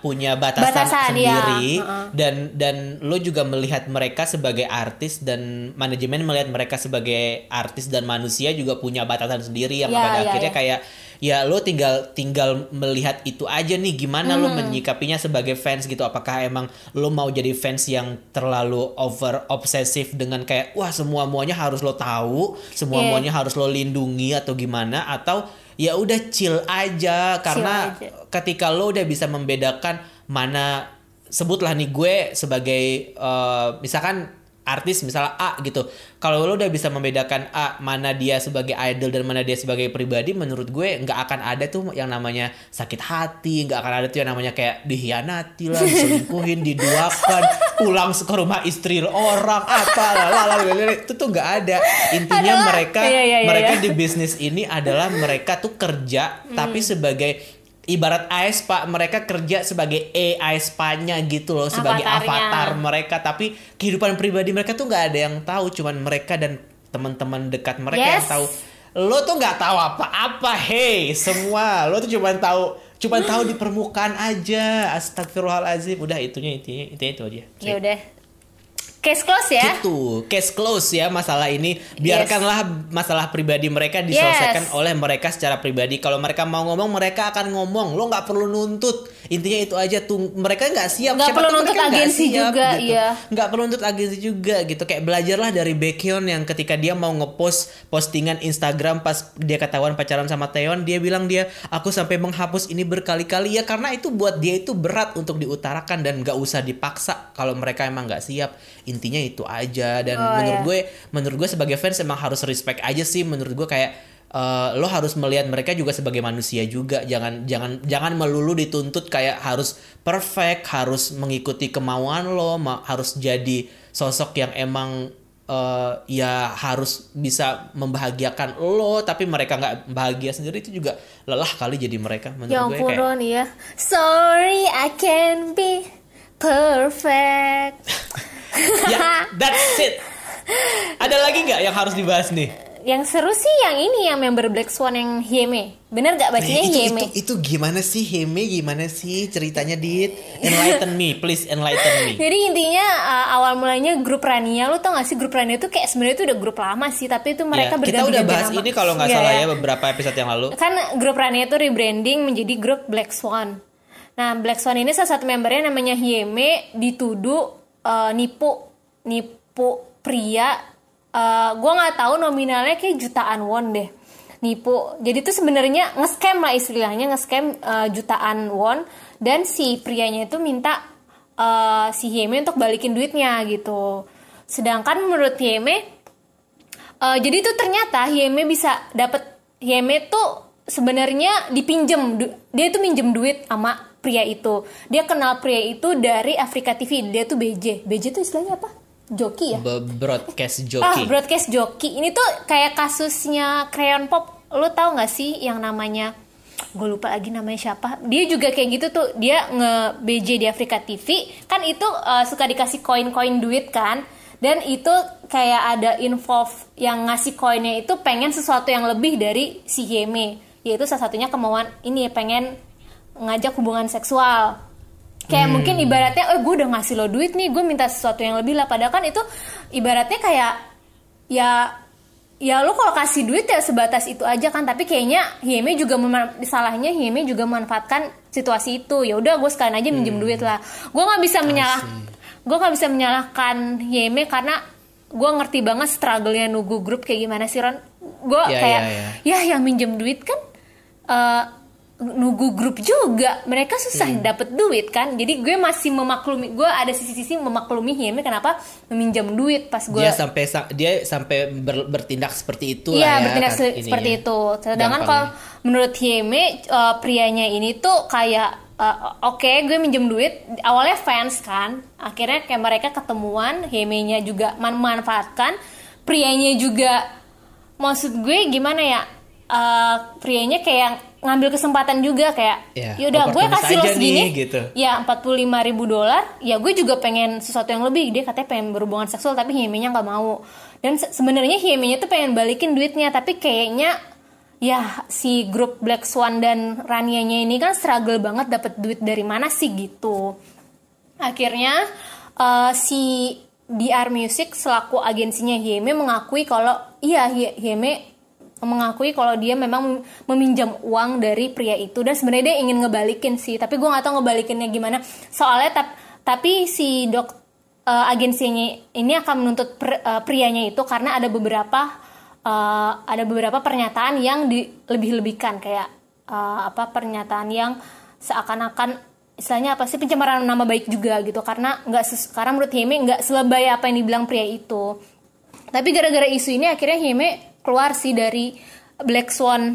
punya batasan sendiri, ya. Dan lo juga melihat mereka sebagai artis, dan manajemen melihat mereka sebagai artis dan manusia juga punya batasan sendiri yang pada akhirnya kayak ya lo tinggal melihat itu aja nih, gimana lo menyikapinya sebagai fans gitu. Apakah emang lo mau jadi fans yang terlalu over obsesif dengan kayak wah semuanya harus lo tahu, semuanya harus lo lindungi atau gimana, atau ya udah chill aja, karena ketika lo udah bisa membedakan mana, sebutlah nih gue sebagai misalkan artis misalnya A gitu, kalau lo udah bisa membedakan mana dia sebagai idol dan mana dia sebagai pribadi, menurut gue nggak akan ada tuh yang namanya sakit hati, nggak akan ada tuh yang namanya kayak dihianati lah, diselingkuhin, diduakan, pulang ke rumah istri orang itu tuh nggak ada. Intinya mereka di bisnis ini adalah mereka tuh kerja tapi sebagai ibarat aespa, mereka kerja sebagai aespa-nya gitu loh, sebagai avatar mereka, tapi kehidupan pribadi mereka tuh nggak ada yang tahu, cuman mereka dan teman-teman dekat mereka yang tahu. Lo tuh nggak tahu apa-apa, semua lo tuh cuma tahu di permukaan aja. Astagfirullahalazim. Udah intinya itu aja. Ya udah. case close ya. Gitu, case close ya masalah ini. Biarkanlah masalah pribadi mereka diselesaikan oleh mereka secara pribadi. Kalau mereka mau ngomong, mereka akan ngomong. Lo nggak perlu nuntut. Intinya itu aja tuh. Mereka nggak siap. Nggak perlu nuntut agensi juga, gitu. Nggak perlu nuntut agensi juga gitu. Kayak belajarlah dari Baekhyun yang ketika dia mau ngepost postingan Instagram pas dia ketahuan pacaran sama Taeyeon, dia bilang aku sampai menghapus ini berkali-kali ya karena itu buat dia itu berat untuk diutarakan dan nggak usah dipaksa kalau mereka emang nggak siap. Intinya itu aja. Dan menurut gue sebagai fans emang harus respect aja sih. Menurut gue kayak lo harus melihat mereka juga sebagai manusia juga. Jangan melulu dituntut kayak harus perfect, harus mengikuti kemauan lo, harus jadi sosok yang emang ya harus bisa membahagiakan lo, tapi mereka nggak bahagia sendiri. Itu juga lelah kali jadi mereka. Menurut gue kayak Ron, ya. Sorry I can't be perfect. Ya, that's it. Ada lagi nggak yang harus dibahas nih? Yang seru sih yang ini, yang member Black Swan yang Hyeme. Bener gak bacanya Hyeme? Itu gimana sih Hyeme? Gimana sih ceritanya, Dit? Enlighten me, please enlighten me. Jadi intinya awal mulanya grup Rania. Lu tau gak sih grup Rania itu kayak sebenarnya itu udah grup lama sih, tapi itu mereka berganti-ganti nama. Kita udah bahas nama. ini kalau nggak salah ya beberapa episode yang lalu. Kan grup Rania itu rebranding menjadi grup Black Swan. Nah, Black Swan ini salah satu membernya namanya Hyeme dituduh nipu pria. Gue nggak tahu nominalnya kayak jutaan won deh, nipu. Jadi itu sebenarnya nge-scam lah istilahnya, nge-scam jutaan won, dan si prianya itu minta si Hyeme untuk balikin duitnya gitu. Sedangkan menurut Hyeme, jadi itu ternyata Hyeme bisa dapet, Hyeme tuh sebenarnya dipinjem, dia tuh minjem duit sama pria itu. Dia kenal pria itu dari Afrika TV. Dia tuh BJ tuh istilahnya apa? Joki ya? Broadcast joki. Broadcast joki. Ini tuh kayak kasusnya Crayon Pop. Lo tau gak sih yang namanya, gue lupa lagi namanya siapa. Dia juga kayak gitu tuh. Dia nge-BJ di Afrika TV. Kan itu suka dikasih koin-koin duit kan. Dan itu kayak ada involve yang ngasih koinnya itu pengen sesuatu yang lebih dari si Hyeme. Yaitu salah satunya kemauan ini, pengen ngajak hubungan seksual. Kayak mungkin ibaratnya, gue udah ngasih lo duit nih, gue minta sesuatu yang lebih lah. Padahal kan itu ibaratnya kayak ya lo kalau kasih duit ya sebatas itu aja kan. Tapi kayaknya Hyeme juga salahnya Hyeme juga memanfaatkan situasi itu. Ya udah gue sekalian aja minjem duit lah. Gue nggak bisa menyalahkan Hyeme karena gue ngerti banget struggle-nya Nugu Group kayak gimana sih, Ron. Gue yang minjem duit kan Nugu Group juga, mereka susah dapet duit kan. Jadi gue masih memaklumi, gue ada sisi-sisi memaklumi Hyeme kenapa meminjam duit pas gue. Dia sampai bertindak seperti itu. Iya, bertindak seperti itu. Sedangkan kalau menurut Hyeme, prianya ini tuh kayak oke, gue minjem duit. Awalnya fans kan, akhirnya kayak mereka ketemuan, Hyeme-nya juga memanfaatkan, prianya juga. Maksud gue gimana ya? Prianya kayak ngambil kesempatan juga kayak yaudah gue kasih lo segini gitu. Ya $45,000, ya gue juga pengen sesuatu yang lebih. Dia katanya pengen berhubungan seksual tapi Hyeme-nya nggak mau. Dan sebenarnya Hyeme-nya tuh pengen balikin duitnya, tapi kayaknya ya si grup Black Swan dan Rania-nya ini kan struggle banget dapet duit dari mana sih gitu. Akhirnya si DR Music selaku agensinya Hyeme mengakui kalau Hyeme mengakui kalau dia memang meminjam uang dari pria itu, dan sebenarnya dia ingin ngebalikin sih, tapi gue nggak tahu ngebalikinnya gimana. Soalnya tapi si agensinya ini akan menuntut prianya itu karena ada beberapa pernyataan yang dilebih-lebihkan, kayak pernyataan yang seakan-akan istilahnya apa sih, pencemaran nama baik juga gitu, karena menurut Hyeme nggak selebay apa yang dibilang pria itu. Tapi gara-gara isu ini akhirnya Hyeme keluar sih dari Black Swan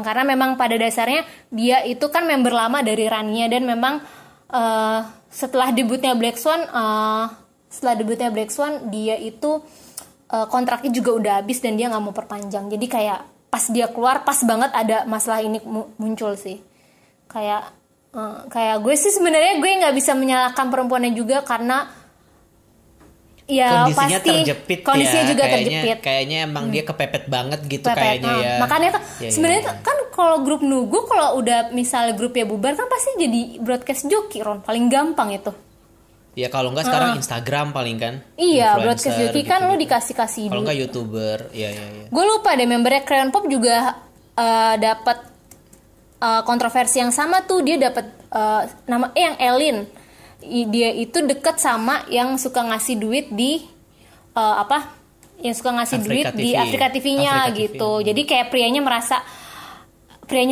karena memang pada dasarnya dia itu kan member lama dari Rania, dan memang setelah debutnya Black Swan dia itu kontraknya juga udah habis dan dia nggak mau perpanjang. Jadi kayak pas dia keluar pas banget ada masalah ini muncul sih. Kayak gue sih sebenarnya gue nggak bisa menyalahkan perempuannya juga karena ya kondisinya pasti terjepit, kondisinya juga terjepit. Kayaknya emang dia kepepet banget gitu kayaknya ya. Makanya sebenarnya kan kalau grup Nugu kalau udah misal grupnya bubar kan pasti jadi broadcast joki, Ron. Paling gampang itu. Ya kalau enggak sekarang Instagram paling kan. Iya, broadcast joki kan lo dikasih kalau enggak YouTuber. Iya. Gue lupa deh, membernya Crayon Pop juga dapat kontroversi yang sama tuh. Dia dapat nama yang Elin. Dia itu deket sama yang suka ngasih duit di yang suka ngasih Afrika duit TV. di Afrika TV-nya Afrika gitu. TV. Jadi kayak prianya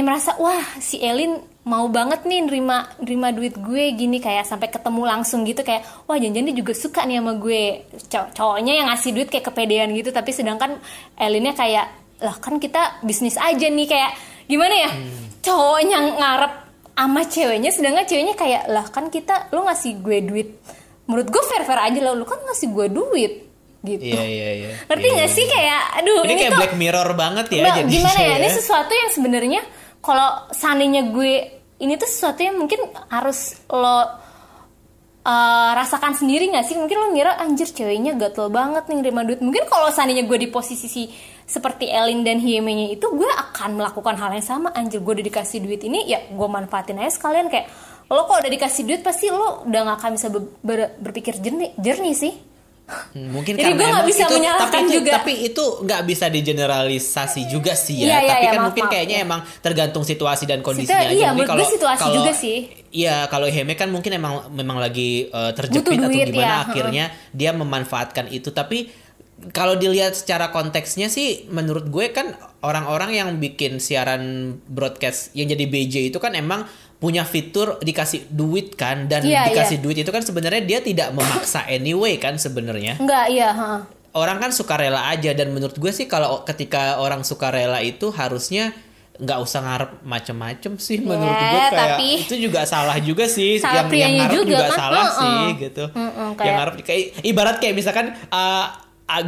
merasa wah si Elin mau banget nih nerima duit gue gini, kayak sampai ketemu langsung gitu, kayak wah jangan-jangan dia juga suka nih sama gue. Cowoknya yang ngasih duit kayak kepedean gitu, tapi sedangkan Elinnya kayak lah kan kita bisnis aja nih, kayak gimana ya, cowoknya ngarep sama ceweknya, sedangkan ceweknya kayak lah kan kita, lu ngasih gue duit, menurut gue fair aja lah, lu kan ngasih gue duit gitu. Iya. Ngerti nggak sih, kayak aduh ini kayak tuh, Black Mirror banget ya. Jadi gimana ya, ini sesuatu yang sebenarnya kalau seandainya gue, ini tuh sesuatu yang mungkin harus lo rasakan sendiri nggak sih? Mungkin lo ngira anjir ceweknya gatel banget nih nerima duit. Mungkin kalau seandainya gue di posisi seperti Elin dan Hyeme-nya itu, gue akan melakukan hal yang sama. Anjir, gue udah dikasih duit ini, ya gue manfaatin aja sekalian. Kayak lo kalau udah dikasih duit pasti lo udah gak akan bisa berpikir jernih sih. Mungkin jadi gue nggak bisa menyalahkan juga, tapi itu nggak bisa digeneralisasi juga sih ya. Tapi kan mungkin kayaknya emang tergantung situasi dan kondisinya aja. Iya, menurut gue situasi juga sih. Iya, kalau Hyeme kan mungkin memang lagi terjepit atau gimana, akhirnya dia memanfaatkan itu. Tapi kalau dilihat secara konteksnya sih, menurut gue kan orang-orang yang bikin siaran broadcast yang jadi BJ itu kan emang punya fitur dikasih duit kan, dan dikasih duit itu kan sebenarnya dia tidak memaksa anyway kan sebenarnya. Enggak, iya. Orang kan suka rela aja, dan menurut gue sih kalau ketika orang suka rela itu harusnya nggak usah ngarep macem-macem sih. Menurut gue kayak tapi itu juga salah juga sih. Yang ngarep juga kan? Salah sih gitu. Yang ngarep kayak ibarat kayak misalkan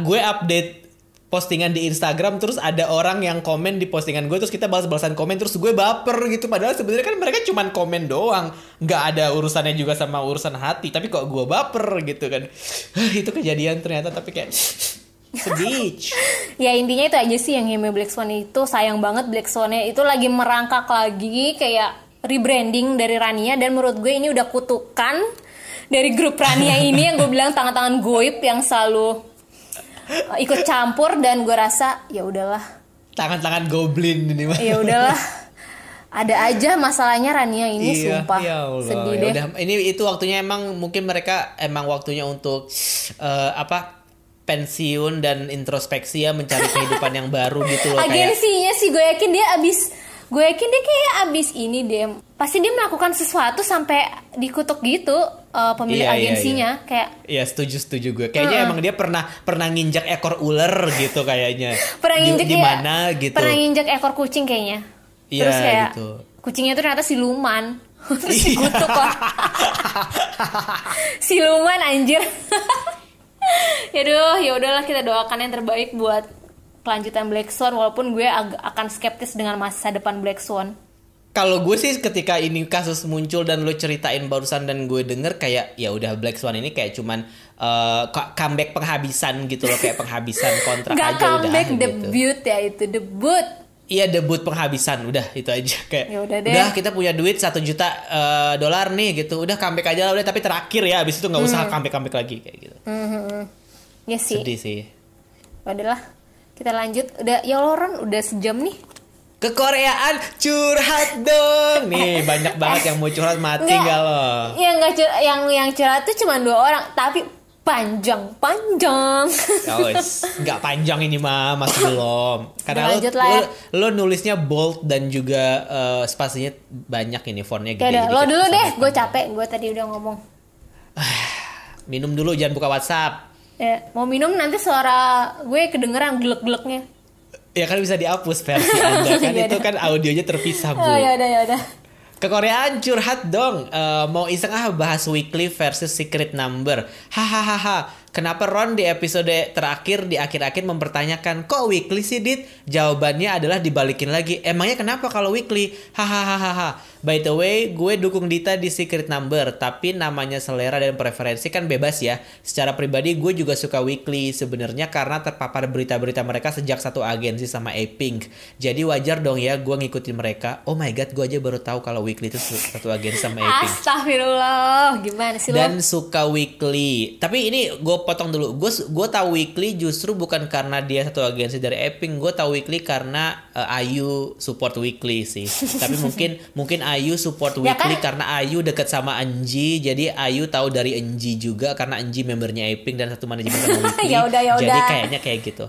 gue update postingan di Instagram, terus ada orang yang komen di postingan gue, terus kita balas-balasan komen, terus gue baper gitu. Padahal sebenarnya kan mereka cuman komen doang, nggak ada urusannya juga sama urusan hati, tapi kok gue baper gitu kan. Itu kejadian ternyata, tapi kayak sedih. Ya intinya itu aja sih yang Hyeme Black Swan itu. Sayang banget Black Swan-nya itu lagi merangkak lagi, kayak rebranding dari Rania, dan menurut gue ini udah kutukan dari grup Rania ini yang gue bilang tangan-tangan goib yang selalu ikut campur, dan gue rasa ya udahlah, tangan-tangan goblin ini mah. Ya udahlah, ada aja masalahnya Rania ini. Sumpah ya Allah, sedih deh. Udah, ini itu waktunya emang, mungkin mereka emang waktunya untuk pensiun dan introspeksi ya, mencari kehidupan yang baru gitu loh. Agensinya sih gue yakin dia kayak abis ini deh, pasti dia melakukan sesuatu sampai dikutuk gitu pemilik agensinya. Kayak setuju gue. Kayaknya emang dia pernah nginjak ekor ular gitu kayaknya. Pernah nginjak di mana gitu. Pernah nginjak ekor kucing kayaknya. Terus kayak gitu. Kucingnya tuh ternyata siluman. Terus dikutuk lah. Siluman anjir. Ya udahlah, kita doakan yang terbaik buat kelanjutan Black Swan, walaupun gue akan skeptis dengan masa depan Black Swan. Kalau gue sih ketika ini kasus muncul dan lo ceritain barusan dan gue denger, kayak ya udah Black Swan ini kayak cuman comeback penghabisan gitu loh, kayak penghabisan kontrak aja udah. Gak comeback, debut gitu. Ya itu debut. Iya, debut penghabisan, udah itu aja kayak. Yaudah deh. Udah kita punya duit $1 juta nih gitu, udah comeback aja lah udah, tapi terakhir ya, abis itu nggak usah comeback lagi kayak gitu. Ya sih. Sedih sih. Udahlah, kita lanjut. Udah ya Loren, udah sejam nih. Kekoreaan curhat dong. Nih banyak banget yang mau curhat, mati nggak lo? Yang curhat tuh cuma 2 orang, tapi panjang. Nggak panjang ini mah, masih belum. Karena lo nulisnya bold dan juga spasinya banyak, ini fontnya gede. Lo dulu deh, gue capek. Gue tadi udah ngomong. Minum dulu, jangan buka WhatsApp. Ya, mau minum nanti suara gue kedengeran glek-gleknya. Ya kan bisa dihapus versi Anda kan. Itu kan audionya terpisah, Bu. Ya udah. Kekoreaan curhat dong. Mau iseng bahas weekly versus secret number. Hahaha. Kenapa Ron di episode terakhir di akhir-akhir mempertanyakan kok weekly sih Dit? Jawabannya adalah dibalikin lagi. Emangnya kenapa kalau weekly? Hahaha. By the way, gue dukung Dita di Secret Number, tapi namanya selera dan preferensi kan bebas ya. Secara pribadi gue juga suka weekly sebenarnya karena terpapar berita-berita mereka sejak satu agensi sama A-Pink. Jadi wajar dong ya gue ngikutin mereka. Oh my god, gue aja baru tahu kalau weekly itu satu agensi sama A-Pink. Astagfirullah, gimana sih lo? Dan suka weekly. Tapi ini gue potong dulu. Gue tahu weekly justru bukan karena dia satu agensi dari A-Pink. Gue tahu weekly karena Ayu support weekly sih. Tapi mungkin Ayu support weekly kan? Karena Ayu deket sama Anji. Jadi Ayu tahu dari Anji juga karena Anji membernya A-Pink dan satu manajemen sama weekly. Yaudah. Jadi kayaknya kayak gitu.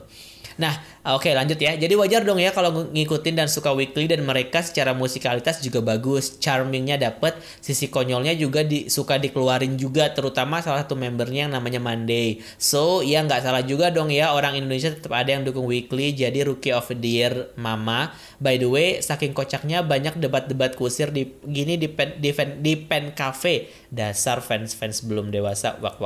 Nah, oke, lanjut ya. Jadi wajar dong ya kalau ngikutin dan suka weekly, dan mereka secara musikalitas juga bagus. Charmingnya dapet, sisi konyolnya juga suka dikeluarin juga, terutama salah satu membernya yang namanya Monday. So, ya nggak salah juga dong ya, orang Indonesia tetap ada yang dukung weekly, jadi Rookie of the Year Mama. By the way, saking kocaknya banyak debat-debat kusir di pen cafe. Dasar fans belum dewasa. Wak.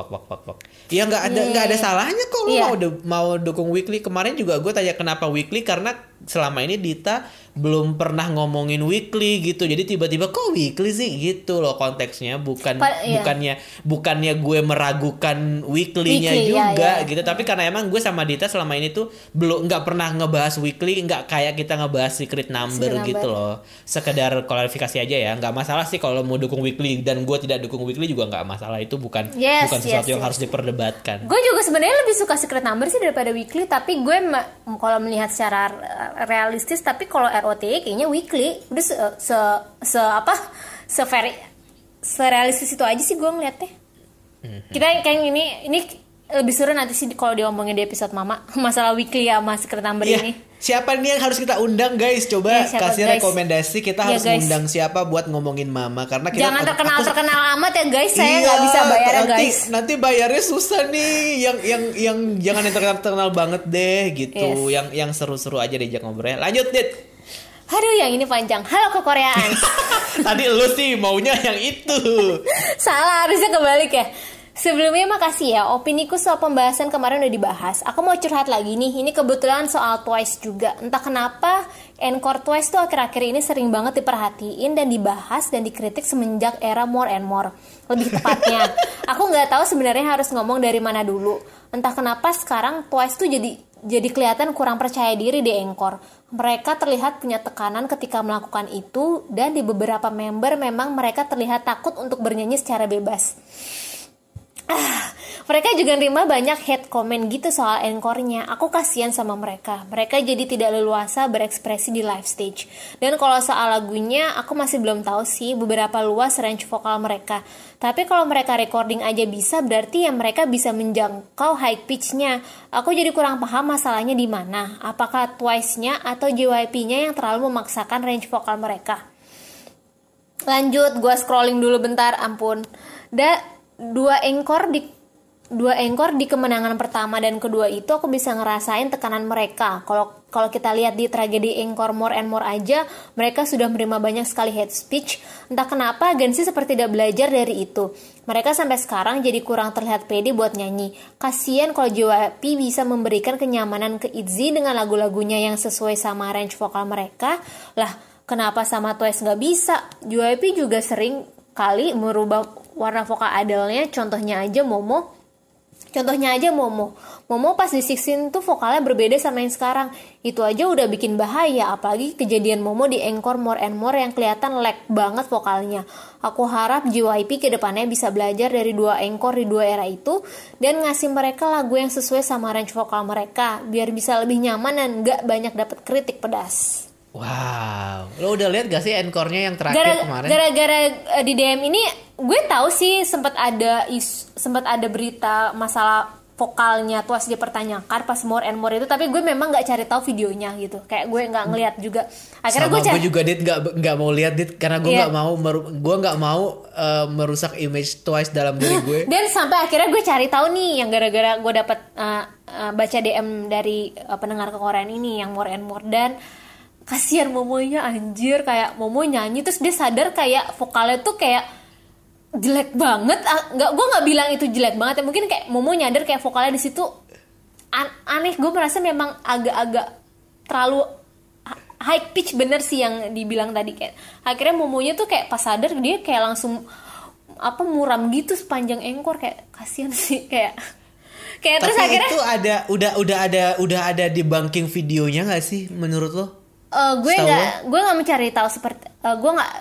Ya nggak ada salahnya kok lo mau dukung weekly. Kemarin juga gue tanya kenapa weekly, karena selama ini Dita belum pernah ngomongin weekly gitu. Jadi tiba-tiba kok weekly sih gitu loh konteksnya. Bukannya gue meragukan weekly-nya juga gitu. Tapi karena emang gue sama Dita selama ini tuh nggak pernah ngebahas weekly, nggak kayak kita ngebahas Secret Number gitu loh. Sekedar klarifikasi aja ya. Nggak masalah sih kalau mau dukung weekly dan gue tidak dukung weekly juga nggak masalah. Itu bukan sesuatu yang harus diperdebatkan. Gue juga sebenarnya lebih suka Secret Number sih daripada weekly. Tapi gue kalau melihat secara realistis, tapi kalau ROTE kayaknya weekly udah serealistis itu aja sih gue ngeliatnya. Kita kayak ini lebih seru nanti sih kalau diomongin di episode Mama masalah weekly sama Secret Number ini. Siapa nih yang harus kita undang guys? Coba kasih rekomendasi, kita harus undang siapa buat ngomongin Mama, karena kita jangan terkenal amat ya guys. Saya nggak bisa bayarnya guys. Nanti bayarnya susah nih. Yang jangan yang terkenal banget deh gitu. Yang seru-seru aja diajak ngobrol. Lanjut Dit. Aduh, yang ini panjang. Halo kekoreaan. Tadi lu sih maunya yang itu. Salah, harusnya kebalik ya. Sebelumnya makasih ya, opiniku soal pembahasan kemarin udah dibahas. Aku mau curhat lagi nih, ini kebetulan soal Twice juga. Entah kenapa encore Twice tuh akhir-akhir ini sering banget diperhatiin dan dibahas dan dikritik semenjak era More and More. Lebih tepatnya, aku nggak tahu sebenarnya harus ngomong dari mana dulu. Entah kenapa sekarang Twice tuh jadi kelihatan kurang percaya diri di encore. Mereka terlihat punya tekanan ketika melakukan itu, dan di beberapa member memang mereka terlihat takut untuk bernyanyi secara bebas. Mereka juga nerima banyak hate comment gitu soal encore-nya. Aku kasihan sama mereka. Mereka jadi tidak leluasa berekspresi di live stage. Dan kalau soal lagunya, aku masih belum tahu sih beberapa luas range vokal mereka. Tapi kalau mereka recording aja bisa, berarti ya mereka bisa menjangkau high pitch-nya. Aku jadi kurang paham masalahnya di mana. Apakah Twice-nya atau JYP-nya yang terlalu memaksakan range vokal mereka? Lanjut, gue scrolling dulu bentar, ampun. Dua encore di kemenangan pertama dan kedua itu aku bisa ngerasain tekanan mereka. Kalau kita lihat di tragedi encore More and More aja, mereka sudah menerima banyak sekali hate speech. Entah kenapa agensi seperti tidak belajar dari itu. Mereka sampai sekarang jadi kurang terlihat pede buat nyanyi. Kasian kalau JYP bisa memberikan kenyamanan ke ITZY dengan lagu-lagunya yang sesuai sama range vokal mereka. Lah, kenapa sama Twice nggak bisa? JYP juga sering kali merubah warna vokal idolnya. Contohnya aja Momo pas di 16 tuh vokalnya berbeda sama yang sekarang. Itu aja udah bikin bahaya, apalagi kejadian Momo di encore More and More yang kelihatan lag banget vokalnya. Aku harap JYP kedepannya bisa belajar dari dua encore di dua era itu dan ngasih mereka lagu yang sesuai sama range vokal mereka, biar bisa lebih nyaman dan gak banyak dapet kritik pedas. Wow, lo udah lihat gak sih encore-nya yang terakhir kemarin? Gara-gara di DM ini gue tahu sih sempat ada berita masalah vokalnya Twice dipertanyakan pas More and More itu, tapi gue memang nggak cari tahu videonya gitu, kayak gue nggak ngeliat juga. Akhirnya gue juga Dit nggak mau lihat Dit karena gue nggak mau merusak image Twice dalam diri gue. Dan sampai akhirnya gue cari tahu nih yang gara-gara gue dapet baca DM dari pendengar kekoreaan ini yang More and More, dan kasihan Momonya, anjir, kayak Momo nyanyi terus dia sadar kayak vokalnya tuh kayak jelek banget. Gue nggak bilang itu jelek banget ya, mungkin kayak Momo nyadar kayak vokalnya di situ aneh. Gue merasa memang agak-agak terlalu high pitch, bener sih yang dibilang tadi. Kayak akhirnya Momonya tuh kayak pas sadar dia kayak langsung muram gitu sepanjang encore, kayak kasihan sih kayak terus akhirnya itu udah ada debunking videonya nggak sih menurut lo? Gue nggak mencari tahu gue nggak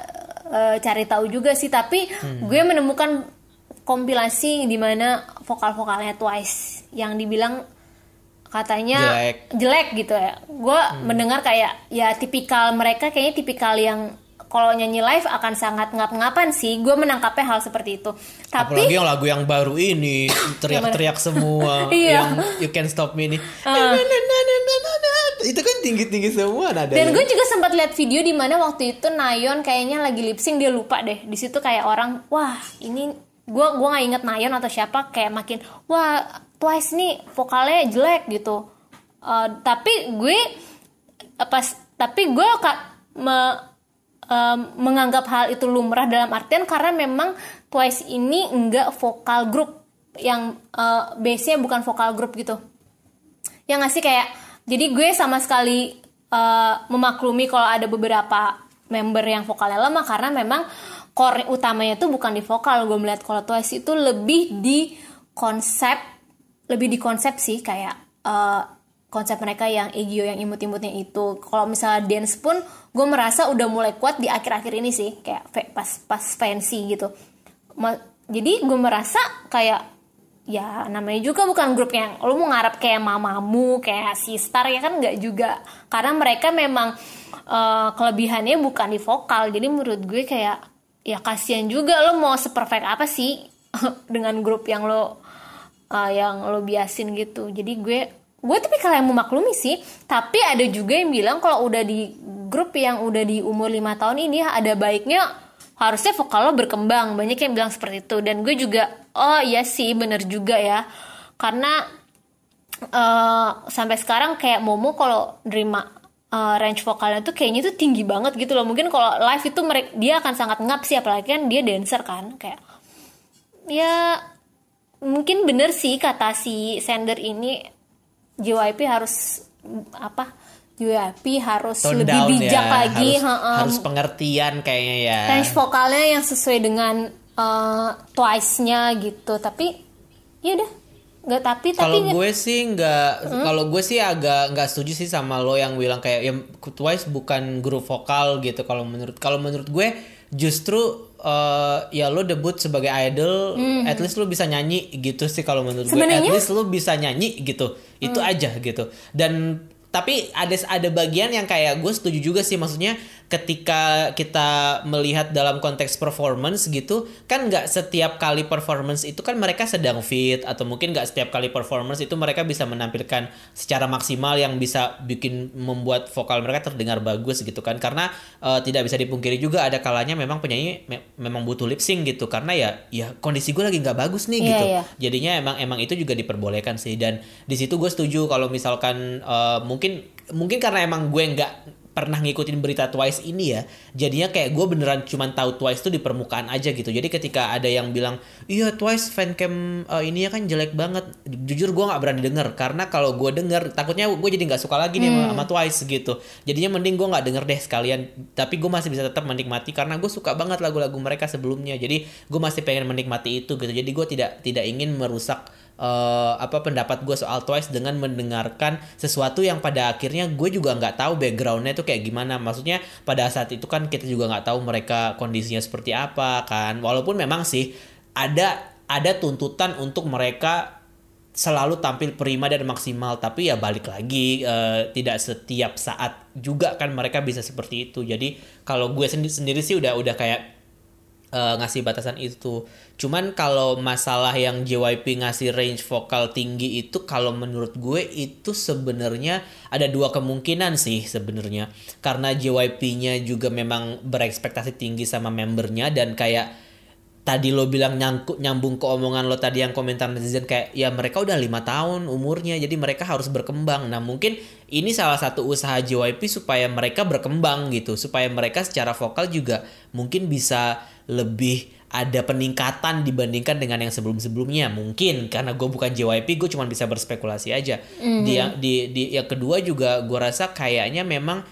cari tahu juga sih, tapi gue menemukan kompilasi di mana vokal-vokalnya Twice yang dibilang katanya jelek gitu ya. Gue mendengar kayak ya tipikal mereka, kayaknya tipikal yang kalau nyanyi live akan sangat ngap-ngapan sih. Gue menangkapnya hal seperti itu. Tapi apalagi yang lagu yang baru ini teriak-teriak semua. Yang You Can't Stop Me ini. Itu kan tinggi-tinggi semua nadanya. Dan gue juga sempat lihat video di mana waktu itu Nayeon kayaknya lagi lip sync, dia lupa deh. Di situ kayak orang, wah ini gue nggak inget Nayeon atau siapa, kayak makin wah Twice nih vokalnya jelek gitu. Tapi gue menganggap hal itu lumrah dalam artian karena memang Twice ini enggak vokal group yang base-nya bukan vokal group gitu. Yang ngasih kayak, jadi gue sama sekali memaklumi kalau ada beberapa member yang vokalnya lemah karena memang core utamanya tuh bukan di vokal. Gue melihat kalau Twice itu lebih di konsep sih, kayak konsep mereka yang Egyo yang imut-imutnya itu. Kalau misalnya dance pun gue merasa udah mulai kuat di akhir-akhir ini sih, kayak pas fancy gitu. Jadi gue merasa kayak ya namanya juga bukan grup yang lu mau ngarep kayak Mamamoo, kayak Sistar ya kan, nggak juga. Karena mereka memang kelebihannya bukan di vokal. Jadi menurut gue kayak ya kasihan juga, lo mau seperfect apa sih dengan grup yang lo biasin gitu. Jadi gue tipikal yang memaklumi sih. Tapi ada juga yang bilang kalau udah di grup yang udah di umur 5 tahun ini, ada baiknya harusnya vokal lo berkembang. Banyak yang bilang seperti itu. Dan gue juga, oh iya sih bener juga ya. Karena sampai sekarang kayak Momo kalau nerima range vokalnya tuh kayaknya tuh tinggi banget gitu loh. Mungkin kalau live itu dia akan sangat ngap sih, apalagi kan dia dancer kan. Kayak ya mungkin bener sih kata si Sender ini, JYP harus tone lebih bijak ya, lagi, harus pengertian kayaknya ya. Range vokalnya yang sesuai dengan Twice-nya gitu. Tapi ya udah, nggak tapi kalau gue sih nggak, kalau gue sih agak nggak setuju sih sama lo yang bilang kayak ya Twice bukan grup vokal gitu. Kalau menurut gue justru ya lo debut sebagai idol, at least lo bisa nyanyi gitu sih kalau menurut gue. At least lo bisa nyanyi gitu, itu aja gitu. Dan tapi ada bagian yang kayak gue setuju juga sih, maksudnya ketika kita melihat dalam konteks performance gitu kan, nggak setiap kali performance itu kan mereka sedang fit, atau mungkin nggak setiap kali performance itu mereka bisa menampilkan secara maksimal yang bisa membuat vokal mereka terdengar bagus gitu kan. Karena tidak bisa dipungkiri juga ada kalanya memang penyanyi memang butuh lip sync gitu, karena ya kondisi gue lagi nggak bagus nih gitu. Jadinya emang itu juga diperbolehkan sih. Dan di situ gue setuju kalau misalkan mungkin karena emang gue nggak pernah ngikutin berita Twice ini ya, jadinya kayak gue beneran cuman tahu Twice tuh di permukaan aja gitu. Jadi ketika ada yang bilang iya Twice fancam ini ya kan jelek banget, jujur gue nggak berani denger, karena kalau gue denger takutnya gue jadi nggak suka lagi nih sama Twice gitu. Jadinya mending gue nggak denger deh sekalian, tapi gue masih bisa tetap menikmati karena gue suka banget lagu-lagu mereka sebelumnya. Jadi gue masih pengen menikmati itu gitu. Jadi gue tidak ingin merusak pendapat gue soal Twice dengan mendengarkan sesuatu yang pada akhirnya gue juga nggak tahu backgroundnya tuh kayak gimana. Maksudnya pada saat itu kan kita juga nggak tahu mereka kondisinya seperti apa kan. Walaupun memang sih ada tuntutan untuk mereka selalu tampil prima dan maksimal, tapi ya balik lagi tidak setiap saat juga kan mereka bisa seperti itu. Jadi kalau gue sendiri sih udah kayak ngasih batasan itu. Cuman kalau masalah yang JYP ngasih range vokal tinggi itu, kalau menurut gue itu sebenarnya ada dua kemungkinan sih sebenarnya. Karena JYP-nya juga memang berekspektasi tinggi sama membernya, dan kayak tadi lo bilang nyambung ke omongan lo tadi yang komentar netizen kayak ya mereka udah 5 tahun umurnya, jadi mereka harus berkembang. Nah mungkin ini salah satu usaha JYP supaya mereka berkembang gitu, supaya mereka secara vokal juga mungkin bisa lebih ada peningkatan dibandingkan dengan yang sebelum-sebelumnya. Mungkin karena gue bukan JYP, gue cuma bisa berspekulasi aja. Di yang kedua juga gue rasa kayaknya memang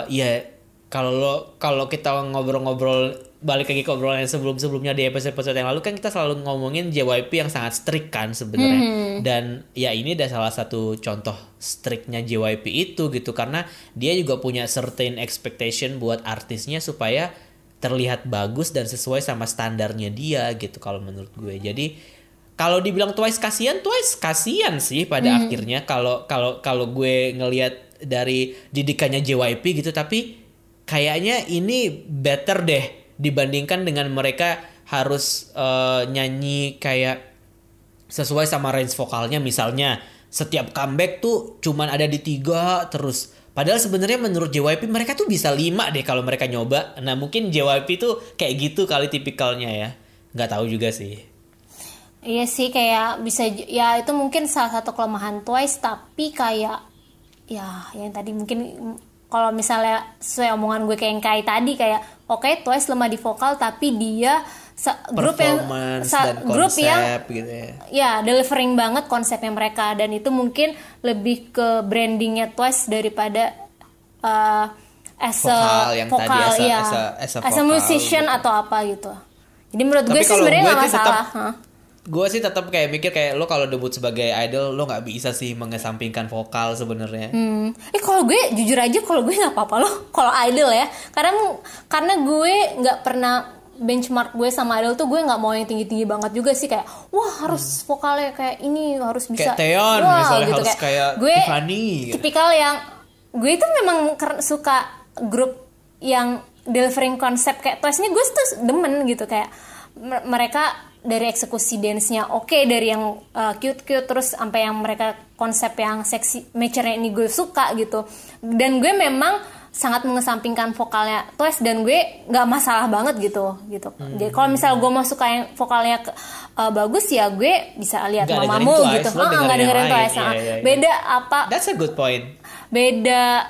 ya kalau kita ngobrol-ngobrol balik lagi ke obrolan yang sebelum-sebelumnya di episode-episode yang lalu kan kita selalu ngomongin JYP yang sangat strict kan sebenarnya. Dan ya ini adalah salah satu contoh strictnya JYP itu gitu, karena dia juga punya certain expectation buat artisnya supaya terlihat bagus dan sesuai sama standarnya dia gitu kalau menurut gue. Jadi kalau dibilang Twice kasihan sih pada akhirnya kalau gue ngelihat dari didikannya JYP gitu, tapi kayaknya ini better deh dibandingkan dengan mereka harus nyanyi kayak sesuai sama range vokalnya. Misalnya setiap comeback tuh cuman ada di 3 terus. Padahal sebenarnya menurut JYP mereka tuh bisa 5 deh kalau mereka nyoba. Nah mungkin JYP tuh kayak gitu kali tipikalnya ya. Nggak tahu juga sih. Iya sih, kayak bisa ya itu mungkin salah satu kelemahan Twice, tapi kayak ya yang tadi mungkin kalau misalnya sesuai omongan gue kayak yang kayak tadi kayak oke, Twice lemah di vokal tapi dia grup yang gitu ya delivering banget konsepnya mereka, dan itu mungkin lebih ke brandingnya Twice daripada as a musician gitu, atau apa gitu. Jadi menurut gue sih sebenarnya nggak masalah. Gue sih tetap kayak mikir kayak lo kalau debut sebagai idol lo nggak bisa sih mengesampingkan vokal sebenarnya. Kalau gue jujur aja kalau gue nggak apa-apa loh kalau idol ya, karena gue nggak pernah benchmark gue sama idol tuh gue nggak mau yang tinggi-tinggi banget juga sih, kayak wah harus vokalnya kayak ini harus bisa kayak Taeyeon misalnya gitu, harus kayak gue Tiffany gitu. Tipikal yang gue itu memang suka grup yang delivering konsep kayak Twice ini, gue tuh demen gitu, kayak mereka dari eksekusi dance-nya oke, dari yang cute-cute terus sampai yang mereka konsep yang seksi mature-nya ini gue suka gitu. Dan gue memang sangat mengesampingkan vokalnya Twice, dan gue nggak masalah banget gitu. Jadi kalau misal gue mau suka yang vokalnya bagus ya gue bisa lihat Mamamoo gitu. Nggak dengerin Twice. Beda apa? That's a good point. Beda